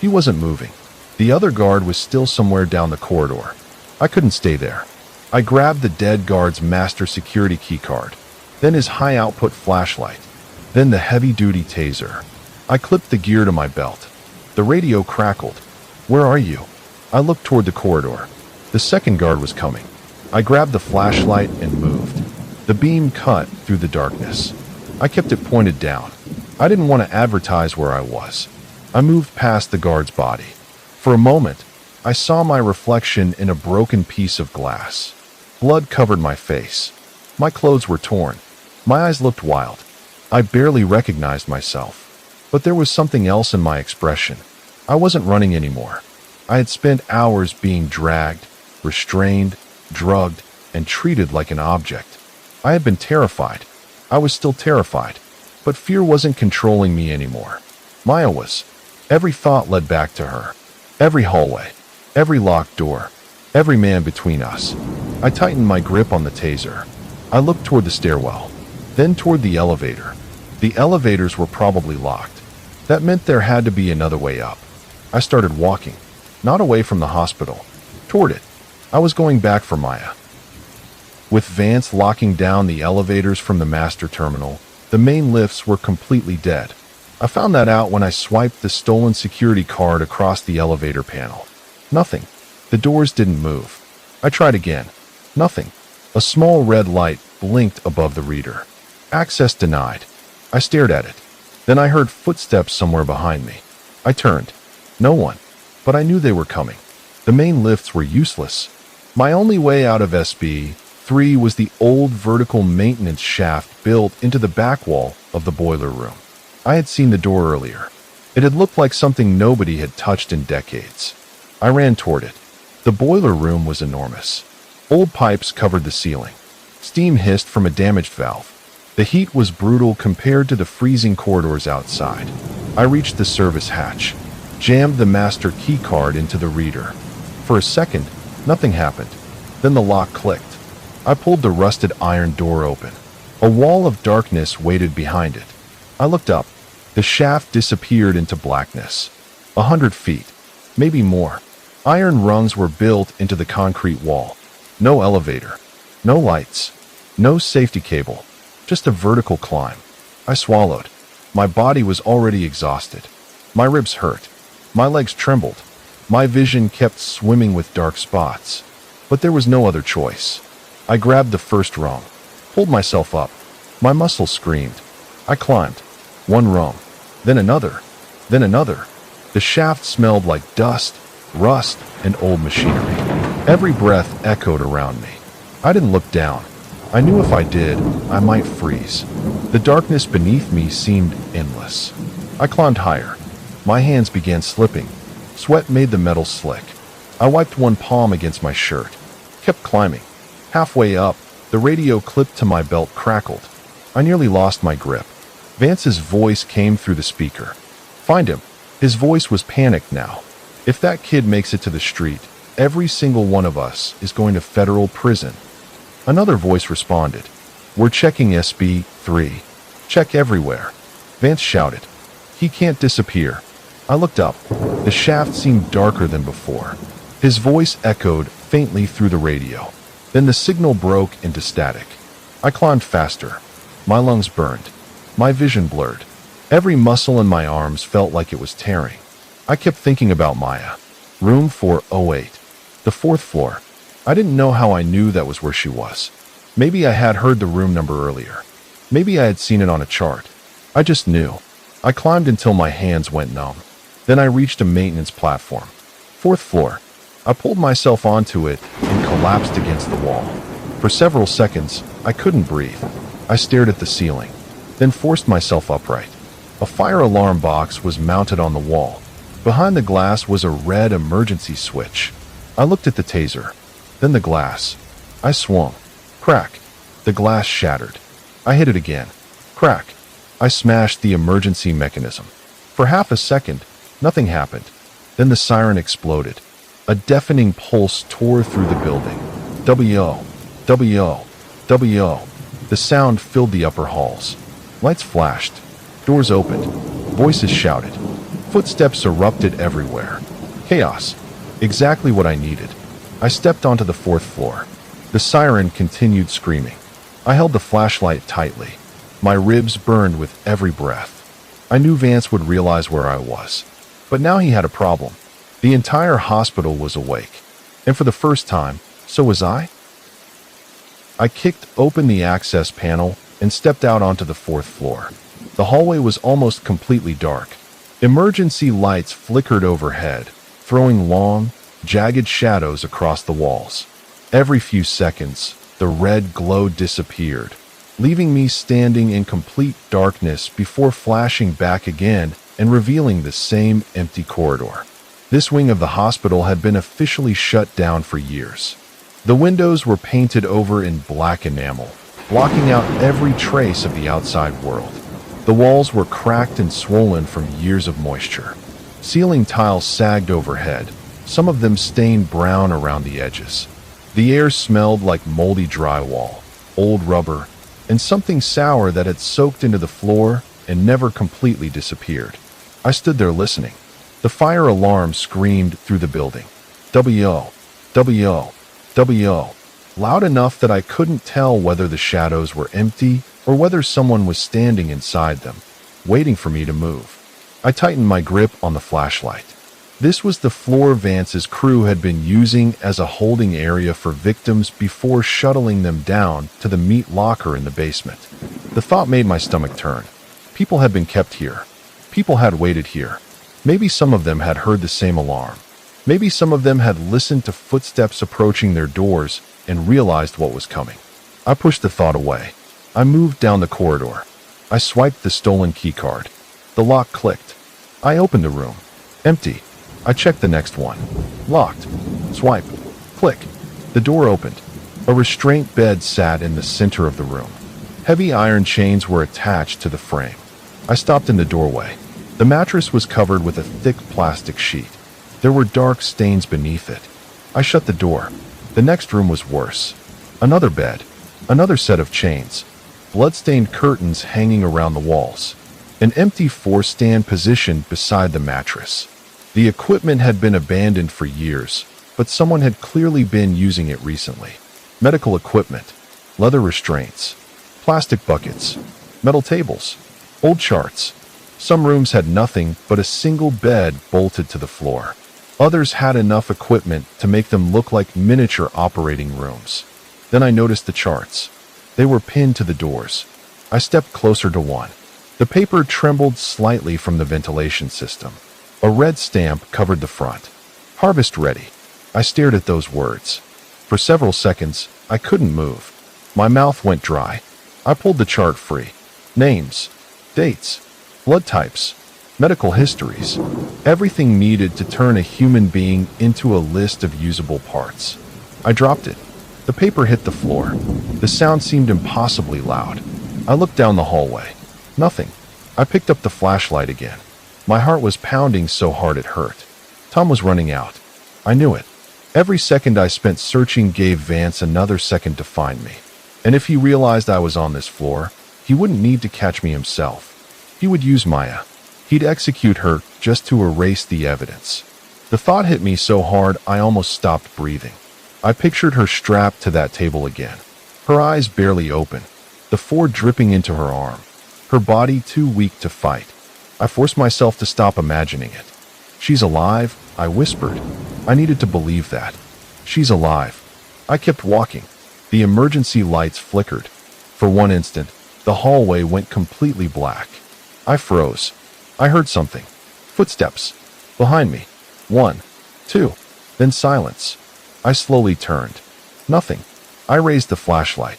He wasn't moving. The other guard was still somewhere down the corridor. I couldn't stay there. I grabbed the dead guard's master security keycard, then his high-output flashlight, then the heavy-duty taser. I clipped the gear to my belt. The radio crackled. "Where are you?" I looked toward the corridor. The second guard was coming. I grabbed the flashlight and moved. The beam cut through the darkness. I kept it pointed down. I didn't want to advertise where I was. I moved past the guard's body. For a moment, I saw my reflection in a broken piece of glass. Blood covered my face. My clothes were torn. My eyes looked wild. I barely recognized myself. But there was something else in my expression. I wasn't running anymore. I had spent hours being dragged, restrained, drugged, and treated like an object. I had been terrified. I was still terrified. But fear wasn't controlling me anymore. Maya was. Every thought led back to her. Every hallway. Every locked door. Every man between us. I tightened my grip on the taser. I looked toward the stairwell. Then toward the elevator. The elevators were probably locked. That meant there had to be another way up. I started walking. Not away from the hospital. Toward it. I was going back for Maya. With Vance locking down the elevators from the master terminal, the main lifts were completely dead. I found that out when I swiped the stolen security card across the elevator panel. Nothing. The doors didn't move. I tried again. Nothing. A small red light blinked above the reader. Access denied. I stared at it. Then I heard footsteps somewhere behind me. I turned. No one. But I knew they were coming. The main lifts were useless. My only way out of SB3 was the old vertical maintenance shaft built into the back wall of the boiler room. I had seen the door earlier. It had looked like something nobody had touched in decades. I ran toward it. The boiler room was enormous. Old pipes covered the ceiling. Steam hissed from a damaged valve. The heat was brutal compared to the freezing corridors outside. I reached the service hatch, jammed the master key card into the reader. For a second, nothing happened. Then the lock clicked. I pulled the rusted iron door open. A wall of darkness waited behind it. I looked up. The shaft disappeared into blackness. 100 feet, maybe more. Iron rungs were built into the concrete wall. No elevator, no lights, no safety cable, just a vertical climb. I swallowed. My body was already exhausted. My ribs hurt. My legs trembled. My vision kept swimming with dark spots. But there was no other choice. I grabbed the first rung, pulled myself up. My muscles screamed. I climbed. One rung, then another, then another. The shaft smelled like dust, rust, and old machinery. Every breath echoed around me. I didn't look down. I knew if I did, I might freeze. The darkness beneath me seemed endless. I climbed higher. My hands began slipping. Sweat made the metal slick. I wiped one palm against my shirt. Kept climbing. Halfway up, the radio clipped to my belt crackled. I nearly lost my grip. Vance's voice came through the speaker. "Find him." His voice was panicked now. "If that kid makes it to the street, every single one of us is going to federal prison." Another voice responded. "We're checking SB 3. Check everywhere." Vance shouted. "He can't disappear." I looked up. The shaft seemed darker than before. His voice echoed faintly through the radio. Then the signal broke into static. I climbed faster. My lungs burned. My vision blurred. Every muscle in my arms felt like it was tearing. I kept thinking about Maya. Room 408. The fourth floor. I didn't know how I knew that was where she was. Maybe I had heard the room number earlier. Maybe I had seen it on a chart. I just knew. I climbed until my hands went numb. Then I reached a maintenance platform. Fourth floor. I pulled myself onto it and collapsed against the wall. For several seconds, I couldn't breathe. I stared at the ceiling, then forced myself upright. A fire alarm box was mounted on the wall. Behind the glass was a red emergency switch. I looked at the taser, then the glass. I swung. Crack. The glass shattered. I hit it again. Crack. I smashed the emergency mechanism. For half a second, nothing happened. Then the siren exploded. A deafening pulse tore through the building. W-O, W-O, W-O. The sound filled the upper halls. Lights flashed. Doors opened. Voices shouted. Footsteps erupted everywhere. Chaos. Exactly what I needed. I stepped onto the fourth floor. The siren continued screaming. I held the flashlight tightly. My ribs burned with every breath. I knew Vance would realize where I was. But now he had a problem. The entire hospital was awake. And for the first time, so was I. I kicked open the access panel and stepped out onto the fourth floor. The hallway was almost completely dark. Emergency lights flickered overhead, throwing long, jagged shadows across the walls. Every few seconds, the red glow disappeared, leaving me standing in complete darkness before flashing back again and revealing the same empty corridor. This wing of the hospital had been officially shut down for years. The windows were painted over in black enamel, blocking out every trace of the outside world. The walls were cracked and swollen from years of moisture. Ceiling tiles sagged overhead, some of them stained brown around the edges. The air smelled like moldy drywall, old rubber, and something sour that had soaked into the floor and never completely disappeared. I stood there listening. The fire alarm screamed through the building. W-O, W-O, W-O, loud enough that I couldn't tell whether the shadows were empty or whether someone was standing inside them, waiting for me to move. I tightened my grip on the flashlight. This was the floor Vance's crew had been using as a holding area for victims before shuttling them down to the meat locker in the basement. The thought made my stomach turn. People had been kept here. People had waited here. Maybe some of them had heard the same alarm. Maybe some of them had listened to footsteps approaching their doors and realized what was coming. I pushed the thought away. I moved down the corridor. I swiped the stolen keycard. The lock clicked. I opened the room. Empty. I checked the next one. Locked. Swipe. Click. The door opened. A restraint bed sat in the center of the room. Heavy iron chains were attached to the frame. I stopped in the doorway. The mattress was covered with a thick plastic sheet. There were dark stains beneath it. I shut the door. The next room was worse. Another bed. Another set of chains. Blood-stained curtains hanging around the walls. An empty four-stand positioned beside the mattress. The equipment had been abandoned for years, but someone had clearly been using it recently. Medical equipment, leather restraints, plastic buckets, metal tables, old charts. Some rooms had nothing but a single bed bolted to the floor. Others had enough equipment to make them look like miniature operating rooms. Then I noticed the charts. They were pinned to the doors. I stepped closer to one. The paper trembled slightly from the ventilation system. A red stamp covered the front. Harvest ready. I stared at those words. For several seconds, I couldn't move. My mouth went dry. I pulled the chart free. Names, dates, blood types, medical histories, everything needed to turn a human being into a list of usable parts. I dropped it. The paper hit the floor. The sound seemed impossibly loud. I looked down the hallway. Nothing. I picked up the flashlight again. My heart was pounding so hard it hurt. Tom was running out. I knew it. Every second I spent searching gave Vance another second to find me. And if he realized I was on this floor, he wouldn't need to catch me himself. He would use Maya. He'd execute her just to erase the evidence. The thought hit me so hard I almost stopped breathing. I pictured her strapped to that table again, her eyes barely open, the ford dripping into her arm, her body too weak to fight. I forced myself to stop imagining it. She's alive, I whispered. I needed to believe that. She's alive. I kept walking. The emergency lights flickered. For one instant, the hallway went completely black. I froze. I heard something. Footsteps. Behind me. 1, 2, then silence. I slowly turned. Nothing. I raised the flashlight.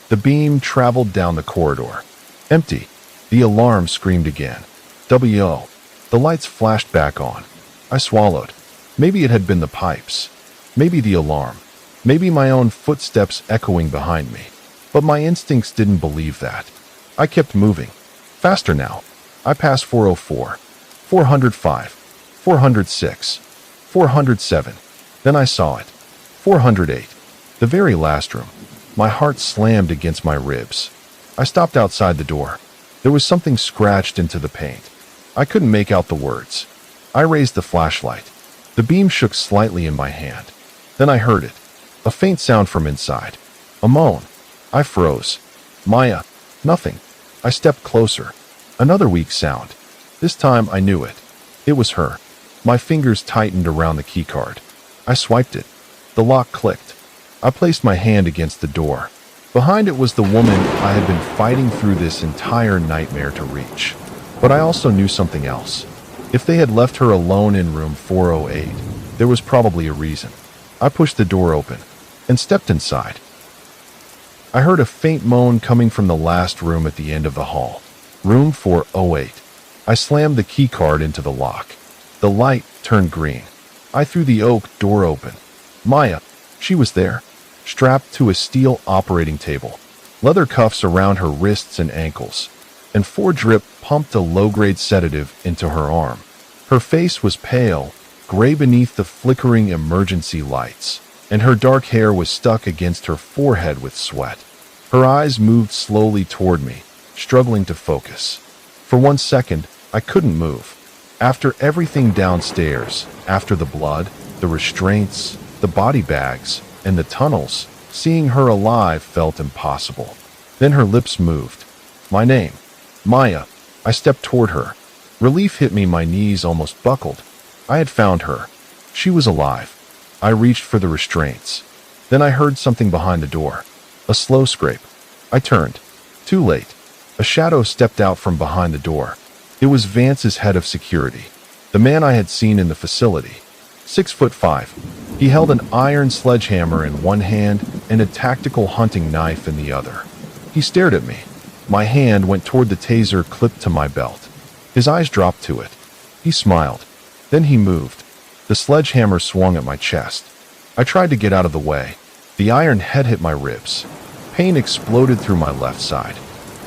The beam traveled down the corridor. Empty. The alarm screamed again. W.O. The lights flashed back on. I swallowed. Maybe it had been the pipes. Maybe the alarm. Maybe my own footsteps echoing behind me. But my instincts didn't believe that. I kept moving. Faster now. I passed 404, 405, 406, 407. Then I saw it. 408. The very last room. My heart slammed against my ribs. I stopped outside the door. There was something scratched into the paint. I couldn't make out the words. I raised the flashlight. The beam shook slightly in my hand. Then I heard it. A faint sound from inside. A moan. I froze. Maya. Nothing. I stepped closer. Another weak sound. This time I knew it. It was her. My fingers tightened around the keycard. I swiped it. The lock clicked. I placed my hand against the door. Behind it was the woman I had been fighting through this entire nightmare to reach. But I also knew something else. If they had left her alone in room 408, there was probably a reason. I pushed the door open and stepped inside. I heard a faint moan coming from the last room at the end of the hall. Room 408. I slammed the keycard into the lock. The light turned green. I threw the oak door open. Maya, she was there, strapped to a steel operating table, leather cuffs around her wrists and ankles, and Ford-Drip pumped a low-grade sedative into her arm. Her face was pale, gray beneath the flickering emergency lights, and her dark hair was stuck against her forehead with sweat. Her eyes moved slowly toward me, struggling to focus. For 1 second, I couldn't move. After everything downstairs, after the blood, the restraints, the body bags, and the tunnels, seeing her alive felt impossible. Then her lips moved. My name. Maya. I stepped toward her. Relief hit me, my knees almost buckled. I had found her. She was alive. I reached for the restraints. Then I heard something behind the door. A slow scrape. I turned. Too late. A shadow stepped out from behind the door. It was Vance's head of security, the man I had seen in the facility. 6'5". He held an iron sledgehammer in one hand and a tactical hunting knife in the other. He stared at me. My hand went toward the taser clipped to my belt. His eyes dropped to it. He smiled. Then he moved. The sledgehammer swung at my chest. I tried to get out of the way. The iron head hit my ribs. Pain exploded through my left side.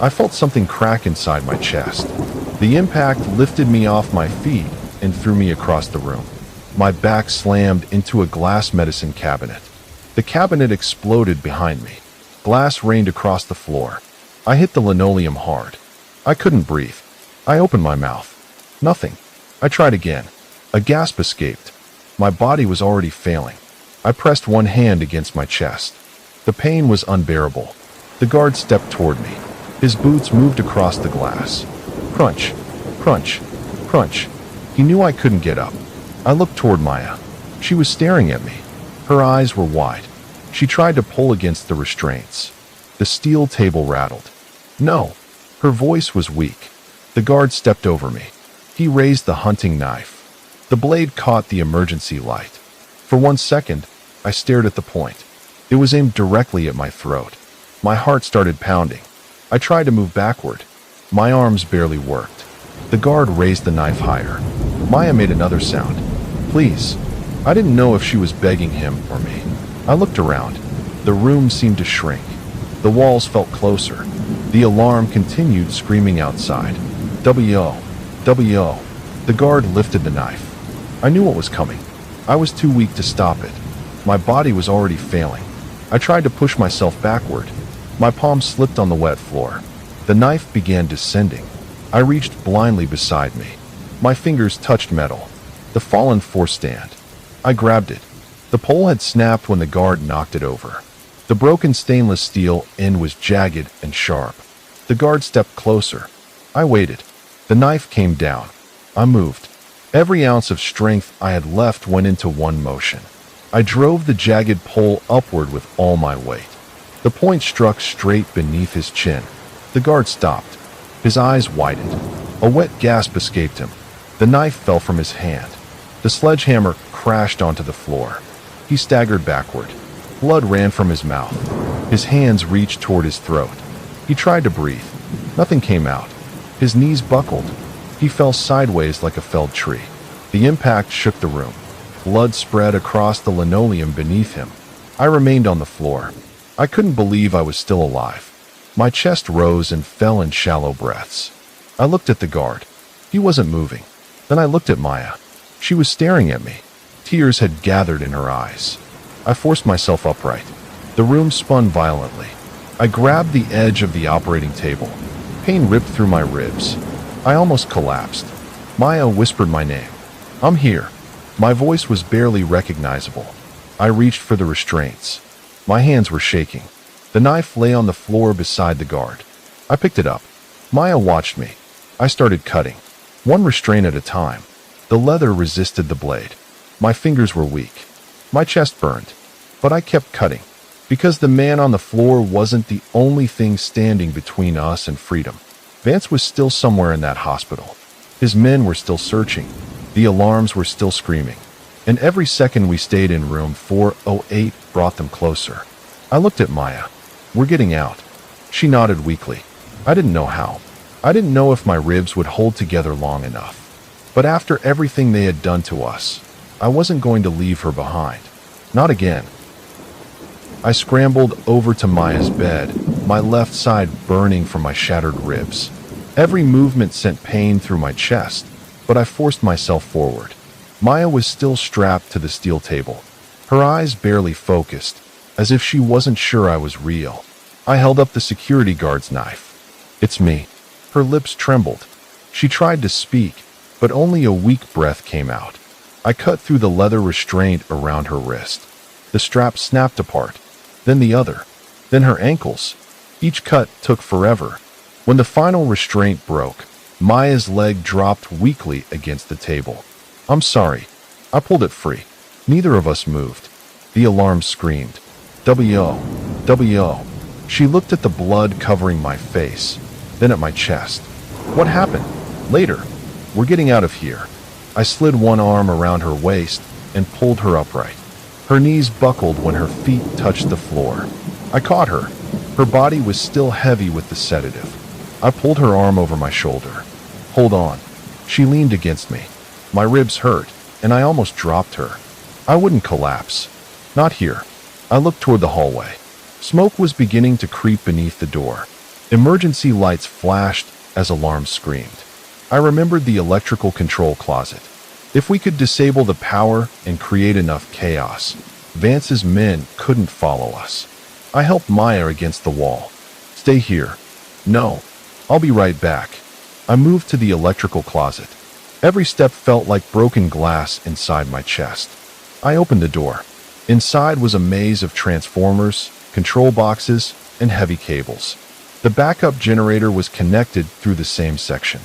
I felt something crack inside my chest. The impact lifted me off my feet and threw me across the room. My back slammed into a glass medicine cabinet. The cabinet exploded behind me. Glass rained across the floor. I hit the linoleum hard. I couldn't breathe. I opened my mouth. Nothing. I tried again. A gasp escaped. My body was already failing. I pressed one hand against my chest. The pain was unbearable. The guard stepped toward me. His boots moved across the glass. Crunch, crunch, crunch. He knew I couldn't get up. I looked toward Maya. She was staring at me. Her eyes were wide. She tried to pull against the restraints. The steel table rattled. No. Her voice was weak. The guard stepped over me. He raised the hunting knife. The blade caught the emergency light. For 1 second, I stared at the point. It was aimed directly at my throat. My heart started pounding. I tried to move backward. My arms barely worked. The guard raised the knife higher. Maya made another sound. Please. I didn't know if she was begging him or me. I looked around. The room seemed to shrink. The walls felt closer. The alarm continued screaming outside. W.O. W.O. The guard lifted the knife. I knew what was coming. I was too weak to stop it. My body was already failing. I tried to push myself backward. My palm slipped on the wet floor. The knife began descending. I reached blindly beside me. My fingers touched metal. The fallen force stand. I grabbed it. The pole had snapped when the guard knocked it over. The broken stainless steel end was jagged and sharp. The guard stepped closer. I waited. The knife came down. I moved. Every ounce of strength I had left went into one motion. I drove the jagged pole upward with all my weight. The point struck straight beneath his chin. The guard stopped. His eyes widened. A wet gasp escaped him. The knife fell from his hand. The sledgehammer crashed onto the floor. He staggered backward. Blood ran from his mouth. His hands reached toward his throat. He tried to breathe. Nothing came out. His knees buckled. He fell sideways like a felled tree. The impact shook the room. Blood spread across the linoleum beneath him. I remained on the floor. I couldn't believe I was still alive. My chest rose and fell in shallow breaths. I looked at the guard. He wasn't moving. Then I looked at Maya. She was staring at me. Tears had gathered in her eyes. I forced myself upright. The room spun violently. I grabbed the edge of the operating table. Pain ripped through my ribs. I almost collapsed. Maya whispered my name. I'm here. My voice was barely recognizable. I reached for the restraints. My hands were shaking. The knife lay on the floor beside the guard. I picked it up. Maya watched me. I started cutting, one restraint at a time. The leather resisted the blade. My fingers were weak. My chest burned. But I kept cutting, because the man on the floor wasn't the only thing standing between us and freedom. Vance was still somewhere in that hospital. His men were still searching. The alarms were still screaming. And every second we stayed in room 408 brought them closer. I looked at Maya. We're getting out. She nodded weakly. I didn't know how. I didn't know if my ribs would hold together long enough. But after everything they had done to us, I wasn't going to leave her behind. Not again. I scrambled over to Maya's bed, my left side burning from my shattered ribs. Every movement sent pain through my chest, but I forced myself forward. Maya was still strapped to the steel table. Her eyes barely focused, as if she wasn't sure I was real. I held up the security guard's knife. It's me. Her lips trembled. She tried to speak, but only a weak breath came out. I cut through the leather restraint around her wrist. The strap snapped apart, then the other, then her ankles. Each cut took forever. When the final restraint broke, Maya's leg dropped weakly against the table. I'm sorry. I pulled it free. Neither of us moved. The alarm screamed. W.O. W.O. She looked at the blood covering my face, then at my chest. What happened? Later. We're getting out of here. I slid one arm around her waist and pulled her upright. Her knees buckled when her feet touched the floor. I caught her. Her body was still heavy with the sedative. I pulled her arm over my shoulder. Hold on. She leaned against me. My ribs hurt, and I almost dropped her. I wouldn't collapse. Not here. I looked toward the hallway. Smoke was beginning to creep beneath the door. Emergency lights flashed as alarms screamed. I remembered the electrical control closet. If we could disable the power and create enough chaos, Vance's men couldn't follow us. I helped Maya against the wall. Stay here. No. I'll be right back. I moved to the electrical closet. Every step felt like broken glass inside my chest. I opened the door. Inside was a maze of transformers, control boxes, and heavy cables. The backup generator was connected through the same section.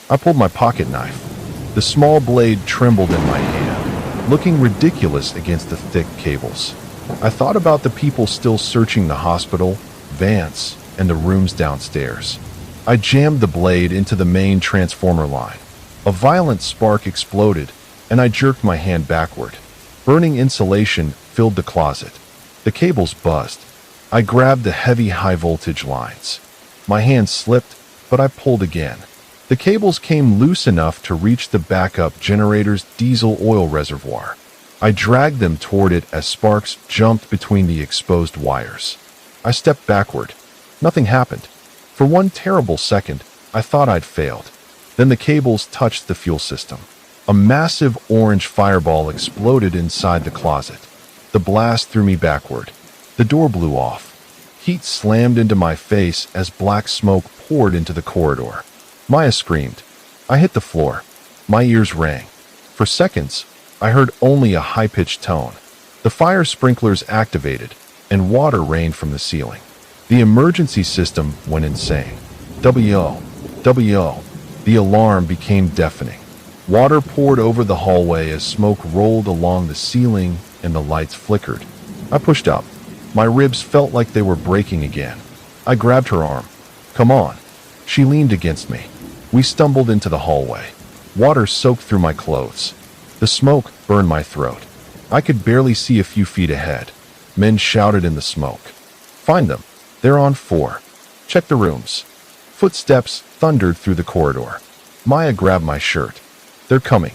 I pulled my pocket knife. The small blade trembled in my hand, looking ridiculous against the thick cables. I thought about the people still searching the hospital, Vance, and the rooms downstairs. I jammed the blade into the main transformer line. A violent spark exploded, and I jerked my hand backward. Burning insulation filled the closet. The cables buzzed. I grabbed the heavy high-voltage lines. My hand slipped, but I pulled again. The cables came loose enough to reach the backup generator's diesel oil reservoir. I dragged them toward it as sparks jumped between the exposed wires. I stepped backward. Nothing happened. For one terrible second, I thought I'd failed. Then the cables touched the fuel system. A massive orange fireball exploded inside the closet. The blast threw me backward. The door blew off. Heat slammed into my face as black smoke poured into the corridor. Maya screamed. I hit the floor. My ears rang. For seconds, I heard only a high-pitched tone. The fire sprinklers activated, and water rained from the ceiling. The emergency system went insane. W.O. W.O. The alarm became deafening. Water poured over the hallway as smoke rolled along the ceiling and the lights flickered. I pushed up. My ribs felt like they were breaking again. I grabbed her arm. Come on. She leaned against me. We stumbled into the hallway. Water soaked through my clothes. The smoke burned my throat. I could barely see a few feet ahead. Men shouted in the smoke. Find them. They're on 4. Check the rooms. Footsteps thundered through the corridor. Maya grabbed my shirt. They're coming.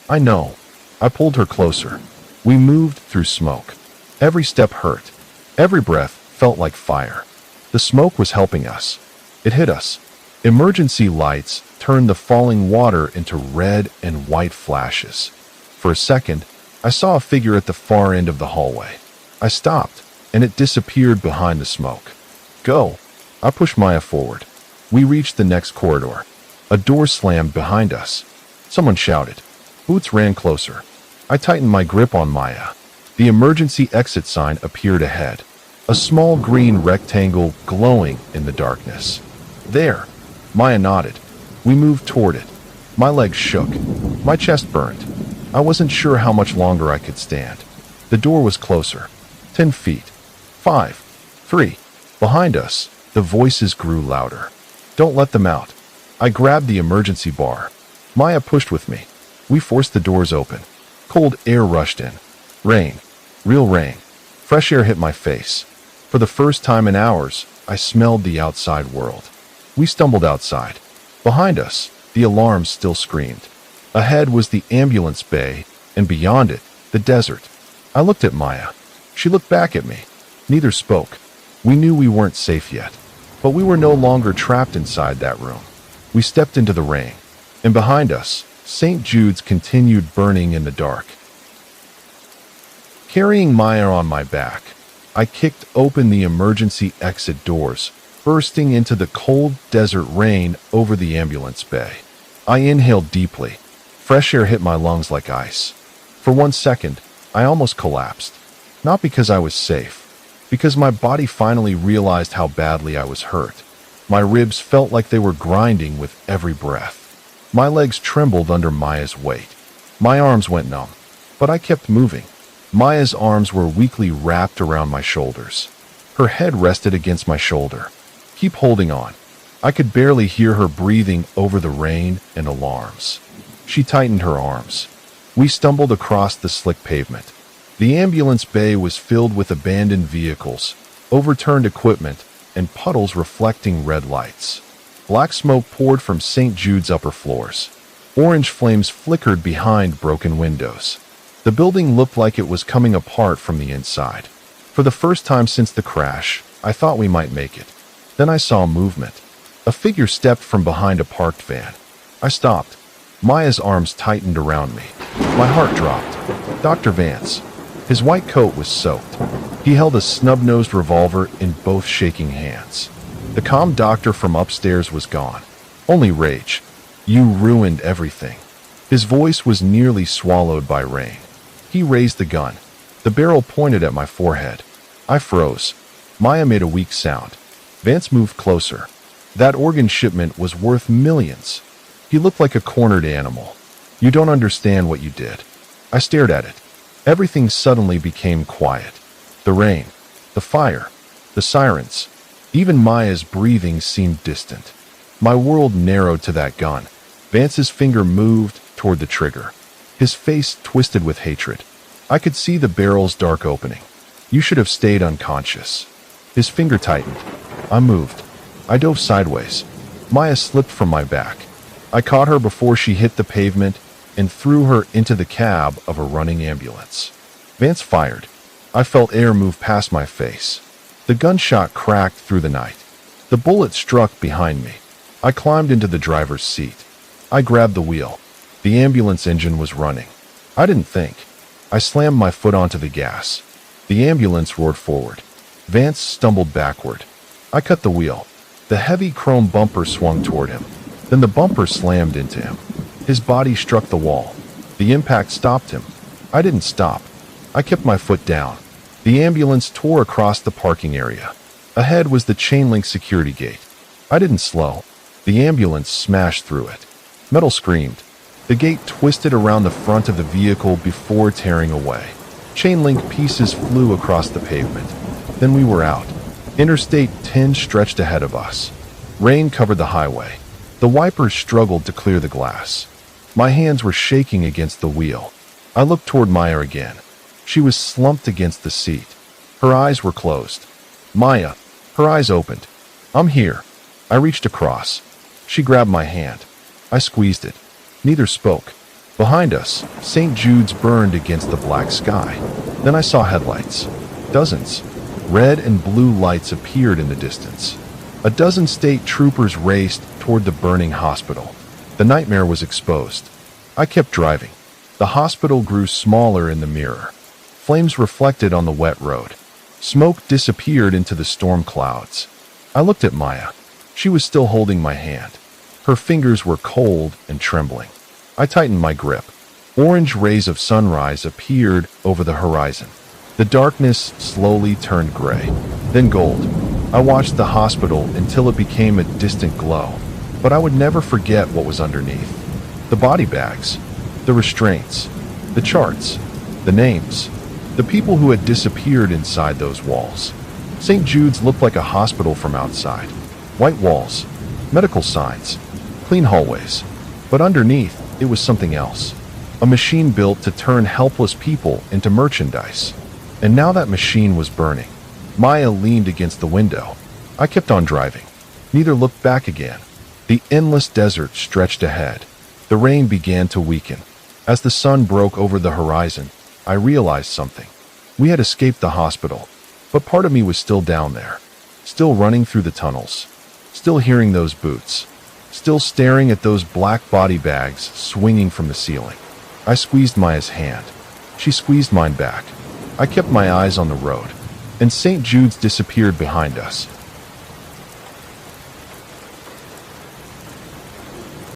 I know. I pulled her closer. We moved through smoke. Every step hurt. Every breath felt like fire. The smoke was helping us. It hit us. Emergency lights turned the falling water into red and white flashes. For a second, I saw a figure at the far end of the hallway. I stopped, and it disappeared behind the smoke. Go. I pushed Maya forward. We reached the next corridor. A door slammed behind us. Someone shouted. Boots ran closer. I tightened my grip on Maya. The emergency exit sign appeared ahead. A small green rectangle glowing in the darkness. There. Maya nodded. We moved toward it. My legs shook. My chest burned. I wasn't sure how much longer I could stand. The door was closer. 10 feet. 5. 3. Behind us, the voices grew louder. Don't let them out. I grabbed the emergency bar. Maya pushed with me. We forced the doors open. Cold air rushed in. Rain. Real rain. Fresh air hit my face. For the first time in hours, I smelled the outside world. We stumbled outside. Behind us, the alarms still screamed. Ahead was the ambulance bay, and beyond it, the desert. I looked at Maya. She looked back at me. Neither spoke. We knew we weren't safe yet, but we were no longer trapped inside that room. We stepped into the rain, and behind us, St. Jude's continued burning in the dark. Carrying Maya on my back, I kicked open the emergency exit doors, bursting into the cold desert rain over the ambulance bay. I inhaled deeply. Fresh air hit my lungs like ice. For 1 second, I almost collapsed. Not because I was safe, because my body finally realized how badly I was hurt. My ribs felt like they were grinding with every breath. My legs trembled under Maya's weight. My arms went numb, but I kept moving. Maya's arms were weakly wrapped around my shoulders. Her head rested against my shoulder. Keep holding on. I could barely hear her breathing over the rain and alarms. She tightened her arms. We stumbled across the slick pavement. The ambulance bay was filled with abandoned vehicles, overturned equipment, and puddles reflecting red lights. Black smoke poured from St. Jude's upper floors. Orange flames flickered behind broken windows. The building looked like it was coming apart from the inside. For the first time since the crash, I thought we might make it. Then I saw movement. A figure stepped from behind a parked van. I stopped. Maya's arms tightened around me. My heart dropped. Dr. Vance. His white coat was soaked. He held a snub-nosed revolver in both shaking hands. The calm doctor from upstairs was gone. Only rage. You ruined everything. His voice was nearly swallowed by rain. He raised the gun. The barrel pointed at my forehead. I froze. Maya made a weak sound. Vance moved closer. That organ shipment was worth millions. He looked like a cornered animal. You don't understand what you did. I stared at it. Everything suddenly became quiet. The rain, the fire, the sirens. Even Maya's breathing seemed distant. My world narrowed to that gun. Vance's finger moved toward the trigger. His face twisted with hatred. I could see the barrel's dark opening. You should have stayed unconscious. His finger tightened. I moved. I dove sideways. Maya slipped from my back. I caught her before she hit the pavement and threw her into the cab of a running ambulance. Vance fired. I felt air move past my face. The gunshot cracked through the night. The bullet struck behind me. I climbed into the driver's seat. I grabbed the wheel. The ambulance engine was running. I didn't think. I slammed my foot onto the gas. The ambulance roared forward. Vance stumbled backward. I cut the wheel. The heavy chrome bumper swung toward him. Then the bumper slammed into him. His body struck the wall. The impact stopped him. I didn't stop. I kept my foot down. The ambulance tore across the parking area. Ahead was the chain-link security gate. I didn't slow. The ambulance smashed through it. Metal screamed. The gate twisted around the front of the vehicle before tearing away. Chain-link pieces flew across the pavement. Then we were out. Interstate 10 stretched ahead of us. Rain covered the highway. The wipers struggled to clear the glass. My hands were shaking against the wheel. I looked toward Maya again. She was slumped against the seat. Her eyes were closed. Maya, her eyes opened. I'm here. I reached across. She grabbed my hand. I squeezed it. Neither spoke. Behind us, St. Jude's burned against the black sky. Then I saw headlights. Dozens. Red and blue lights appeared in the distance. A dozen state troopers raced toward the burning hospital. The nightmare was exposed. I kept driving. The hospital grew smaller in the mirror. Flames reflected on the wet road. Smoke disappeared into the storm clouds. I looked at Maya. She was still holding my hand. Her fingers were cold and trembling. I tightened my grip. Orange rays of sunrise appeared over the horizon. The darkness slowly turned gray, then gold. I watched the hospital until it became a distant glow, but I would never forget what was underneath. The body bags, the restraints, the charts, the names, the people who had disappeared inside those walls. St. Jude's looked like a hospital from outside. White walls, medical signs, clean hallways. But underneath, it was something else. A machine built to turn helpless people into merchandise. And now that machine was burning. Maya leaned against the window. I kept on driving. Neither looked back again. The endless desert stretched ahead. The rain began to weaken. As the sun broke over the horizon, I realized something. We had escaped the hospital, but part of me was still down there, still running through the tunnels, still hearing those boots, still staring at those black body bags swinging from the ceiling. I squeezed Maya's hand. She squeezed mine back. I kept my eyes on the road, and St. Jude's disappeared behind us.